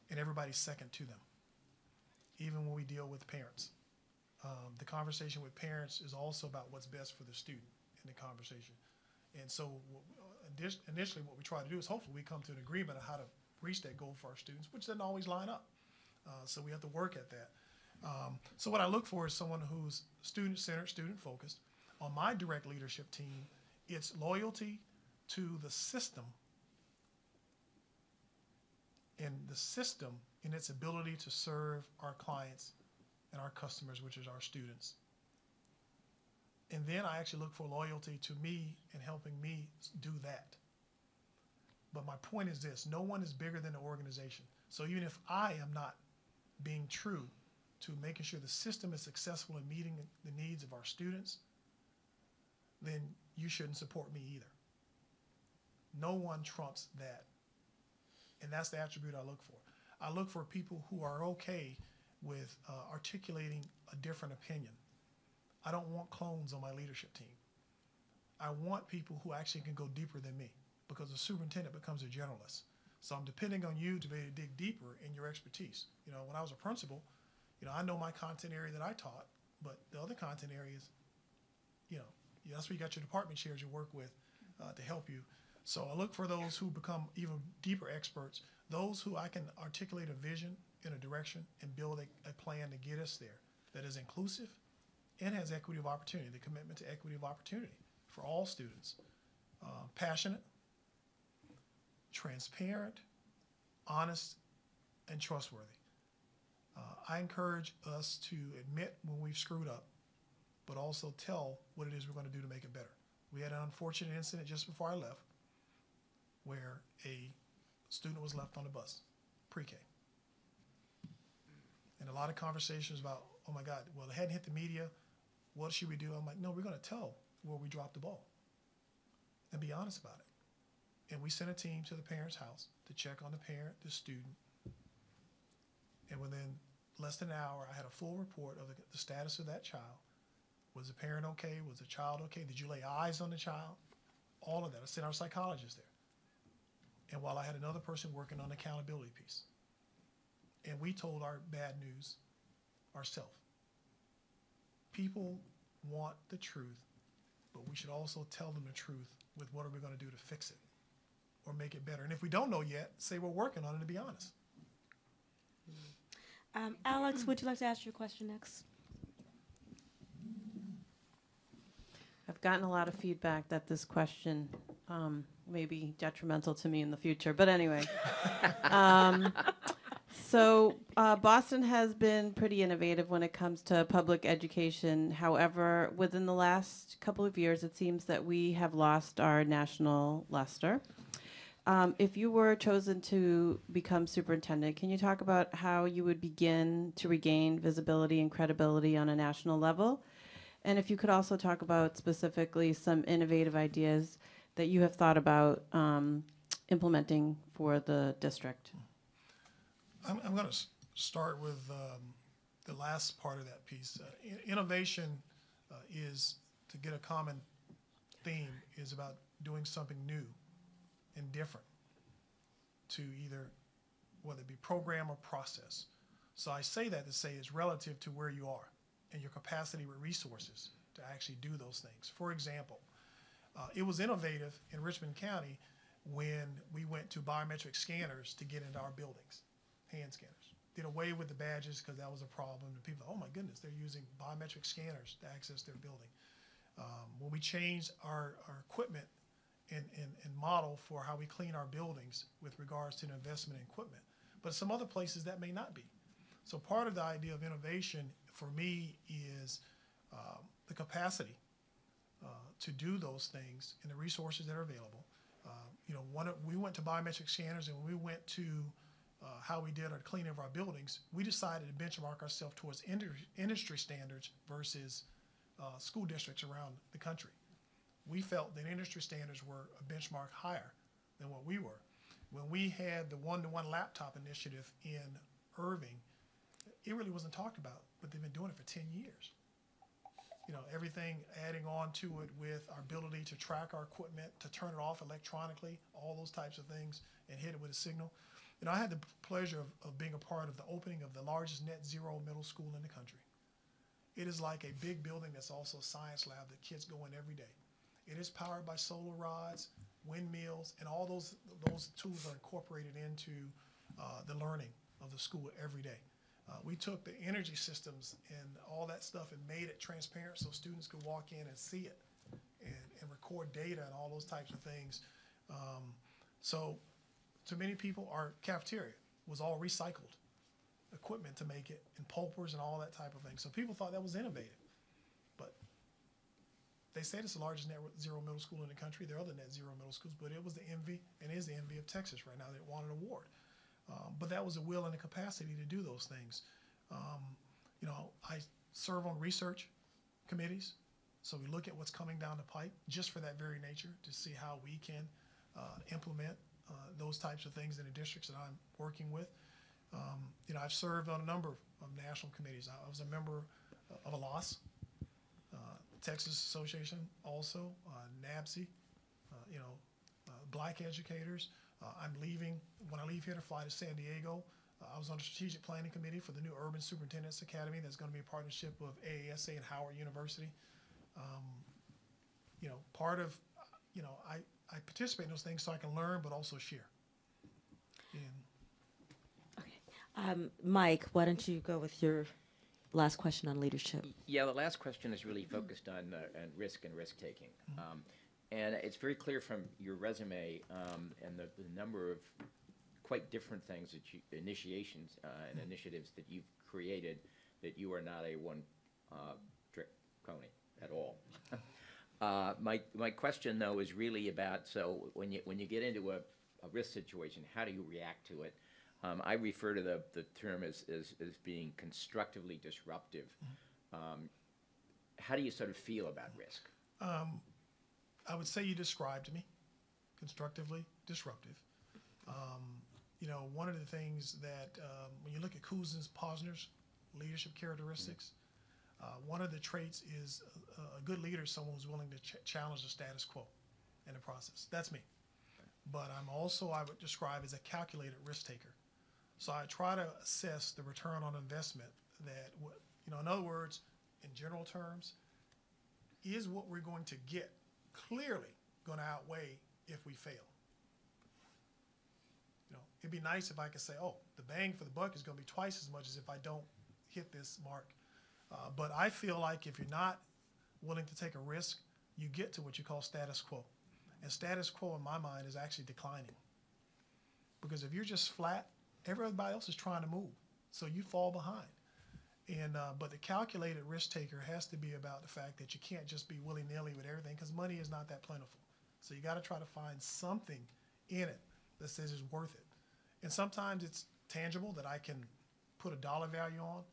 and everybody's second to them, even when we deal with parents. The conversation with parents is also about what's best for the student in the conversation. And so initially what we try to do is hopefully we come to an agreement on how to reach that goal for our students, which doesn't always line up. So we have to work at that. So what I look for is someone who's student-centered, student-focused. On my direct leadership team, it's loyalty to the system and the system in its ability to serve our clients and our customers, which is our students. And then I actually look for loyalty to me and helping me do that. But my point is this: no one is bigger than the organization. So even if I am not being true to making sure the system is successful in meeting the needs of our students, then you shouldn't support me either. No one trumps that. And that's the attribute I look for. I look for people who are okay with articulating a different opinion. I don't want clones on my leadership team. I want people who actually can go deeper than me, because the superintendent becomes a generalist. So I'm depending on you to be able to dig deeper in your expertise. You know, when I was a principal, you know, I know my content area that I taught, but the other content areas, you know, that's where you got your department chairs you work with to help you. So I look for those who become even deeper experts, those who I can articulate a vision in a direction and build a plan to get us there that is inclusive and has equity of opportunity, the commitment to equity of opportunity for all students. Passionate, transparent, honest, and trustworthy. I encourage us to admit when we've screwed up, but also tell what it is we're going to do to make it better. We had an unfortunate incident just before I left where a student was left on the bus, pre-K. And a lot of conversations about, oh my God, well, it hadn't hit the media. What should we do? I'm like, no, we're going to tell where we dropped the ball and be honest about it. And we sent a team to the parent's house to check on the parent, the student. And within less than an hour, I had a full report of the status of that child. Was the parent okay? Was the child okay? Did you lay eyes on the child? All of that. I sent our psychologist there. And while I had another person working on the accountability piece. And we told our bad news ourselves. People want the truth, but we should also tell them the truth with what are we going to do to fix it or make it better. And if we don't know yet, say we're working on it, to be honest. Alex, would you like to ask your question next? I've gotten a lot of feedback that this question may be detrimental to me in the future. But anyway, so Boston has been pretty innovative when it comes to public education. However, within the last couple of years, it seems that we have lost our national luster. If you were chosen to become superintendent, can you talk about how you would begin to regain visibility and credibility on a national level? And if you could also talk about specifically some innovative ideas that you have thought about implementing for the district. I'm going to start with the last part of that piece. Innovation is, to get a common theme, is about doing something new and different to either, whether it be program or process. So I say that to say it's relative to where you are and your capacity with resources to actually do those things. For example, it was innovative in Richmond County when we went to biometric scanners to get into our buildings, hand scanners. Did away with the badges because that was a problem. And people, oh my goodness, they're using biometric scanners to access their building. When we changed our equipment and model for how we clean our buildings with regards to the investment in equipment. But some other places that may not be. So part of the idea of innovation for me is the capacity to do those things and the resources that are available. We went to biometric scanners, and when we went to how we did our cleaning of our buildings, we decided to benchmark ourselves towards industry standards versus school districts around the country. We felt that industry standards were a benchmark higher than what we were. When we had the one-to-one laptop initiative in Irving, it really wasn't talked about, but they've been doing it for 10 years. Everything adding on to it with our ability to track our equipment, to turn it off electronically, all those types of things, and hit it with a signal. I had the pleasure of being a part of the opening of the largest net zero middle school in the country. It is like a big building that's also a science lab that kids go in every day. It is powered by solar rods. windmills, and all those tools are incorporated into the learning of the school every day. We took the energy systems and all that stuff and made it transparent so students could walk in and see it and record data and all those types of things. So to many people, our cafeteria was all recycled equipment to make it, and pulpers and all that type of thing. So people thought that was innovative. But they said it's the largest net zero middle school in the country. There are other net zero middle schools, but it was the envy and is the envy of Texas right now. They won an award. But that was the will and the capacity to do those things. You know, I serve on research committees, so we look at what's coming down the pipe just for that very nature to see how we can implement those types of things in the districts that I'm working with. You know, I've served on a number of national committees. I was a member of ALAS, Texas Association, also NABC, you know, Black Educators. I'm leaving, when I leave here to fly to San Diego, I was on the strategic planning committee for the new Urban Superintendent's Academy. That's going to be a partnership of AASA and Howard University. You know, part of, you know, I participate in those things so I can learn, but also share. And Mike, why don't you go with your last question on leadership? Yeah, the last question is really focused on risk and risk-taking. And it's very clear from your resume and the number of quite different things that initiations and initiatives that you've created, that you are not a one-trick pony at all. My question, though, is really about, so when you get into a risk situation, how do you react to it? I refer to the term as being constructively disruptive. How do you sort of feel about risk? I would say you described me, constructively disruptive. You know, one of the things that when you look at Cousins-Posner's leadership characteristics, one of the traits is a good leader is someone who's willing to challenge the status quo in the process. That's me. But I'm also, I would describe as a calculated risk taker. So I try to assess the return on investment that, you know, in other words, in general terms, is what we're going to get clearly going to outweigh if we fail? You know, it'd be nice if I could say, oh, the bang for the buck is going to be twice as much as if I don't hit this mark. But I feel like if you're not willing to take a risk, you get to what you call status quo. And status quo, in my mind, is actually declining. Because if you're just flat, everybody else is trying to move, so you fall behind. And but the calculated risk taker has to be about the fact that you can't just be willy-nilly with everything, because money is not that plentiful. So you got to try to find something in it that says it's worth it. And sometimes it's tangible that I can put a dollar value on.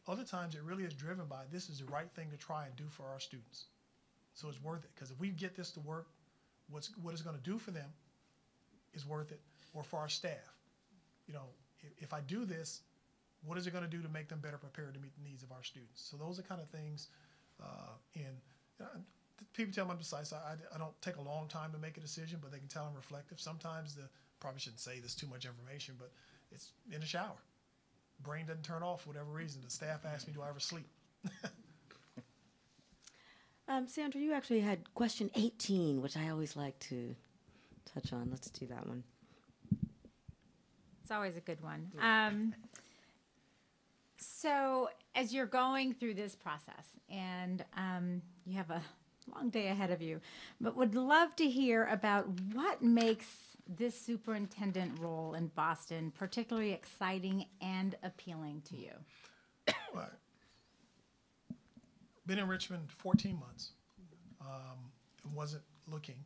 Other times it really is driven by this is the right thing to try and do for our students. So it's worth it, because if we get this to work, what it's going to do for them is worth it, or for our staff. You know, if I do this, what is it going to do to make them better prepared to meet the needs of our students? So those are kind of things. People tell me I'm decisive. I don't take a long time to make a decision, but they can tell I'm reflective. Sometimes probably shouldn't say this too much information, but it's in the shower. Brain doesn't turn off for whatever reason. The staff asks me, do I ever sleep? Sandra, you actually had question 18, which I always like to touch on. Let's do that one. It's always a good one. So as you're going through this process, and you have a long day ahead of you, but would love to hear about what makes this superintendent role in Boston particularly exciting and appealing to you. Right. Been in Richmond 14 months and wasn't looking.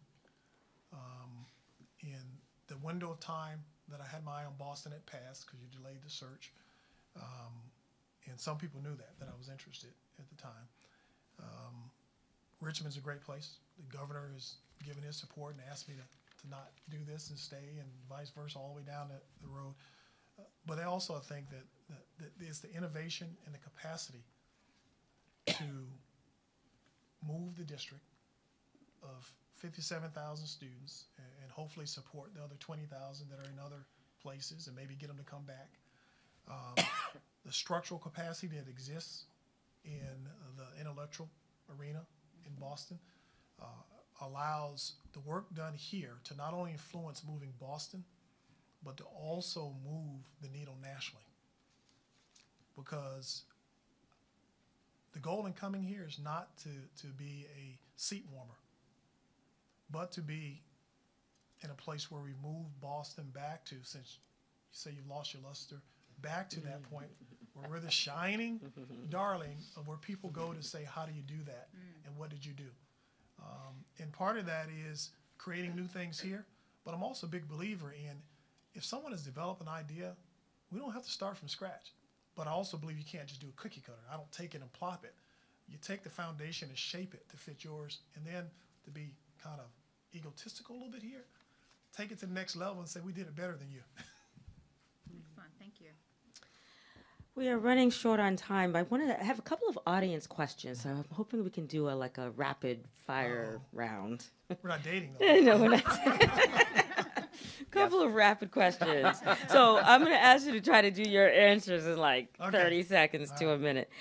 In the window of time that I had my eye on Boston had passed because you delayed the search. And some people knew that I was interested at the time. Richmond's a great place. The governor has given his support and asked me to not do this and stay, and vice versa all the way down the road. But I also think that it's the innovation and the capacity to move the district of 57,000 students and hopefully support the other 20,000 that are in other places and maybe get them to come back. The structural capacity that exists in the intellectual arena in Boston. allows the work done here to not only influence moving Boston, but to also move the needle nationally. Because the goal in coming here is not to be a seat warmer, but to be in a place where we move Boston back to, since you say you've lost your luster, back to that point where we're the shining darling of where people go to say, how do you do that? And what did you do? And part of that is creating new things here, but I'm also a big believer in if someone has developed an idea, we don't have to start from scratch. But I also believe you can't just do a cookie cutter. I don't take it and plop it. You take the foundation and shape it to fit yours, and then to be kind of egotistical a little bit here, take it to the next level and say, we did it better than you. Excellent, thank you. We are running short on time, but I wanted to have a couple of audience questions. So I'm hoping we can do a rapid fire round. We're not dating, though. No, we're not. Couple of rapid questions. So I'm going to ask you to try to do your answers in 30 seconds to a minute.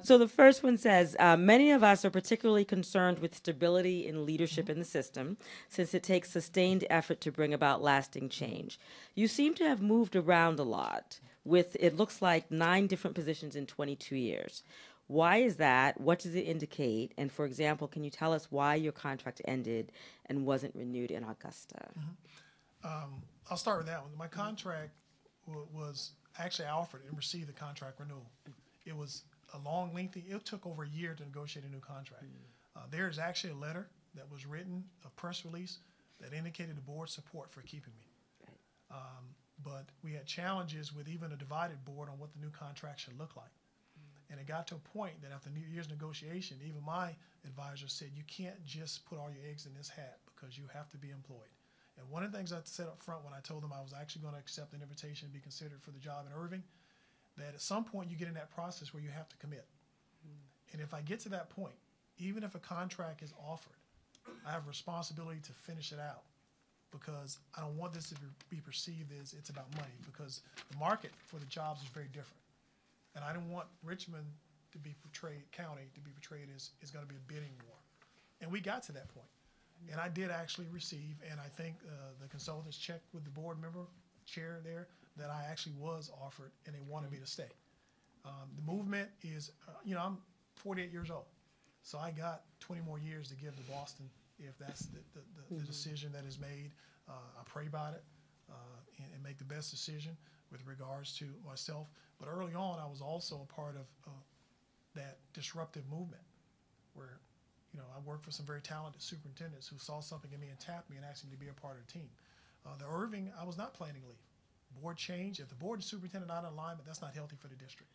So the first one says, many of us are particularly concerned with stability in leadership in the system, since it takes sustained effort to bring about lasting change. You seem to have moved around a lot with, it looks like, 9 different positions in 22 years. Why is that? What does it indicate? And for example, can you tell us why your contract ended and wasn't renewed in Augusta? I'll start with that one. My contract was actually I offered and received the contract renewal. It was a long, lengthy, it took over a year to negotiate a new contract. There is actually a letter that was written, a press release, that indicated the board's support for keeping me. But we had challenges with even a divided board on what the new contract should look like. And it got to a point that after years negotiation, even my advisor said, you can't just put all your eggs in this hat because you have to be employed. And one of the things I said up front when I told them I was actually going to accept an invitation to be considered for the job in Irving, that at some point you get in that process where you have to commit. And if I get to that point, even if a contract is offered, I have a responsibility to finish it out, because I don't want this to be perceived as it's about money, because the market for the jobs is very different. And I didn't want Richmond to be portrayed, county to be portrayed as it's going to be a bidding war. And we got to that point. And I did actually receive, and I think the consultants checked with the board member, chair there, that I actually was offered and they wanted me to stay. The movement is, I'm 48 years old. So I got 20 more years to give to Boston if that's the decision that is made. I pray about it and make the best decision with regards to myself. But early on, I was also a part of that disruptive movement where, I worked for some very talented superintendents who saw something in me and tapped me and asked me to be a part of the team. The Irving, I was not planning to leave. Board change. If the board and superintendent are not in alignment, that's not healthy for the district.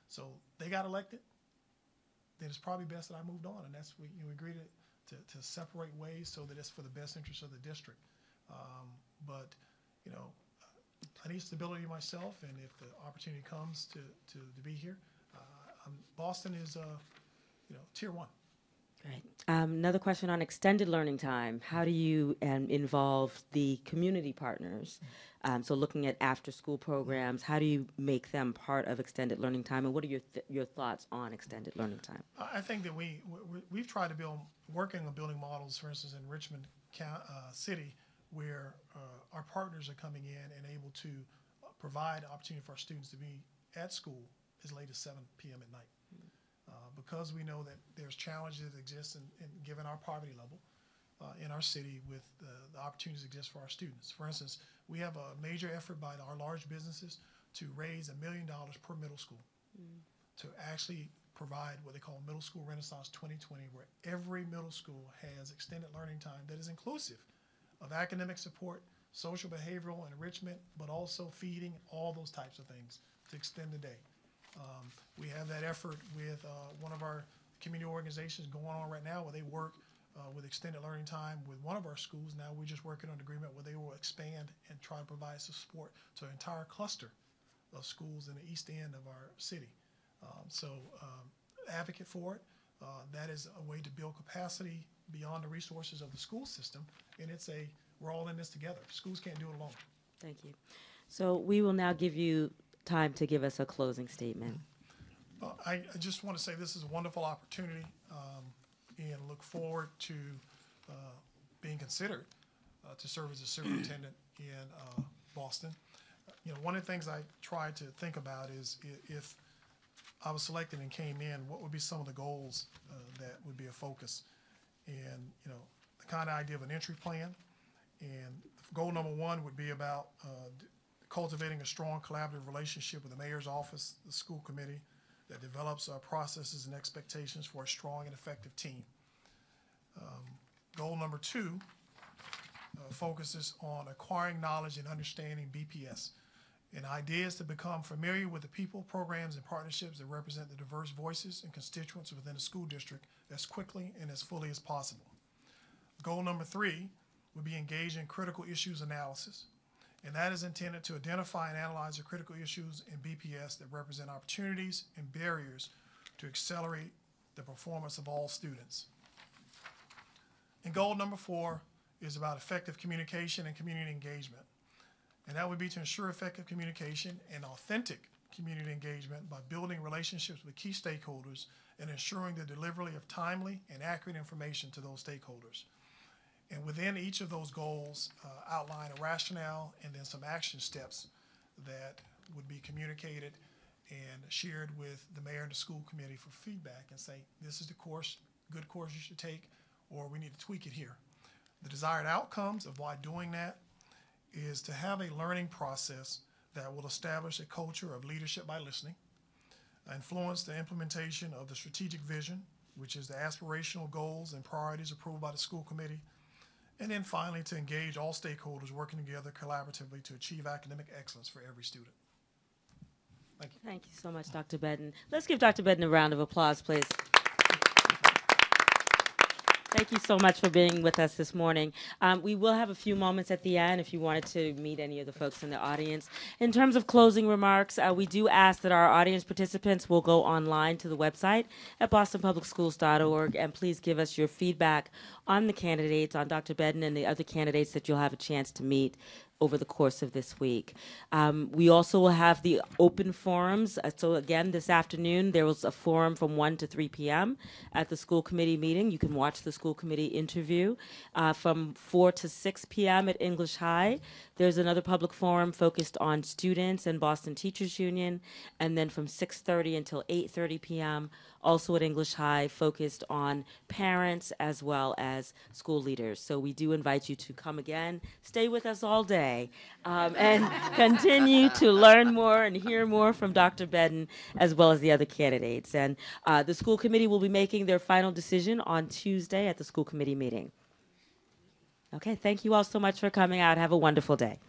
So they got elected. Then it's probably best that I moved on, and that's we agreed to separate ways so that it's for the best interest of the district. But I need stability myself, and if the opportunity comes to be here, Boston is tier 1. Right. Another question on extended learning time. How do you involve the community partners? So looking at after-school programs, how do you make them part of extended learning time, and what are your thoughts on extended learning time? I think that we've tried to working on building models, for instance, in Richmond City, where our partners are coming in and able to provide opportunity for our students to be at school as late as 7 p.m. at night. Because we know that there's challenges that exist in given our poverty level in our city with the opportunities that exist for our students. For instance, we have a major effort by our large businesses to raise $1 million per middle school to actually provide what they call Middle School Renaissance 2020, where every middle school has extended learning time that is inclusive of academic support, social behavioral enrichment, but also feeding, all those types of things to extend the day. We have that effort with one of our community organizations going on right now where they work with extended learning time with one of our schools. Now we're just working on an agreement where they will expand and try to provide some support to an entire cluster of schools in the east end of our city. Advocate for it. That is a way to build capacity beyond the resources of the school system, and we're all in this together. Schools can't do it alone. Thank you. So we will now give you time to give us a closing statement. I just want to say this is a wonderful opportunity and look forward to being considered to serve as a superintendent in Boston. One of the things I tried to think about is if I was selected and came in, what would be some of the goals that would be a focus? And, the kind of idea of an entry plan. And goal number one would be about cultivating a strong collaborative relationship with the mayor's office, the school committee, that develops processes and expectations for a strong and effective team. Goal number two focuses on acquiring knowledge and understanding BPS. And idea is to become familiar with the people, programs, and partnerships that represent the diverse voices and constituents within the school district as quickly and as fully as possible. Goal number three would be engaged in critical issues analysis. And that is intended to identify and analyze the critical issues in BPS that represent opportunities and barriers to accelerate the performance of all students. And goal number four is about effective communication and community engagement. And that would be to ensure effective communication and authentic community engagement by building relationships with key stakeholders and ensuring the delivery of timely and accurate information to those stakeholders. And within each of those goals, outline a rationale and then some action steps that would be communicated and shared with the mayor and the school committee for feedback and say, this is the course, good course you should take, or we need to tweak it here. The desired outcomes of why doing that is to have a learning process that will establish a culture of leadership by listening, influence the implementation of the strategic vision, which is the aspirational goals and priorities approved by the school committee, and then finally to engage all stakeholders working together collaboratively to achieve academic excellence for every student. Thank you. Thank you so much, Dr. Bedden. Let's give Dr. Bedden a round of applause, please. Thank you so much for being with us this morning. We will have a few moments at the end if you wanted to meet any of the folks in the audience. In terms of closing remarks, we do ask that our audience participants will go online to the website at bostonpublicschools.org and please give us your feedback on the candidates, on Dr. Bedden and the other candidates that you'll have a chance to meet over the course of this week. We also will have the open forums. So again, this afternoon, there was a forum from 1 to 3 p.m. at the school committee meeting. You can watch the school committee interview. From 4 to 6 p.m. at English High, there's another public forum focused on students and Boston Teachers Union. And then from 6:30 until 8:30 p.m., also at English High, focused on parents as well as school leaders. So we do invite you to come again, stay with us all day, and continue to learn more and hear more from Dr. Bedden as well as the other candidates. And the school committee will be making their final decision on Tuesday at the school committee meeting. Okay, thank you all so much for coming out. Have a wonderful day.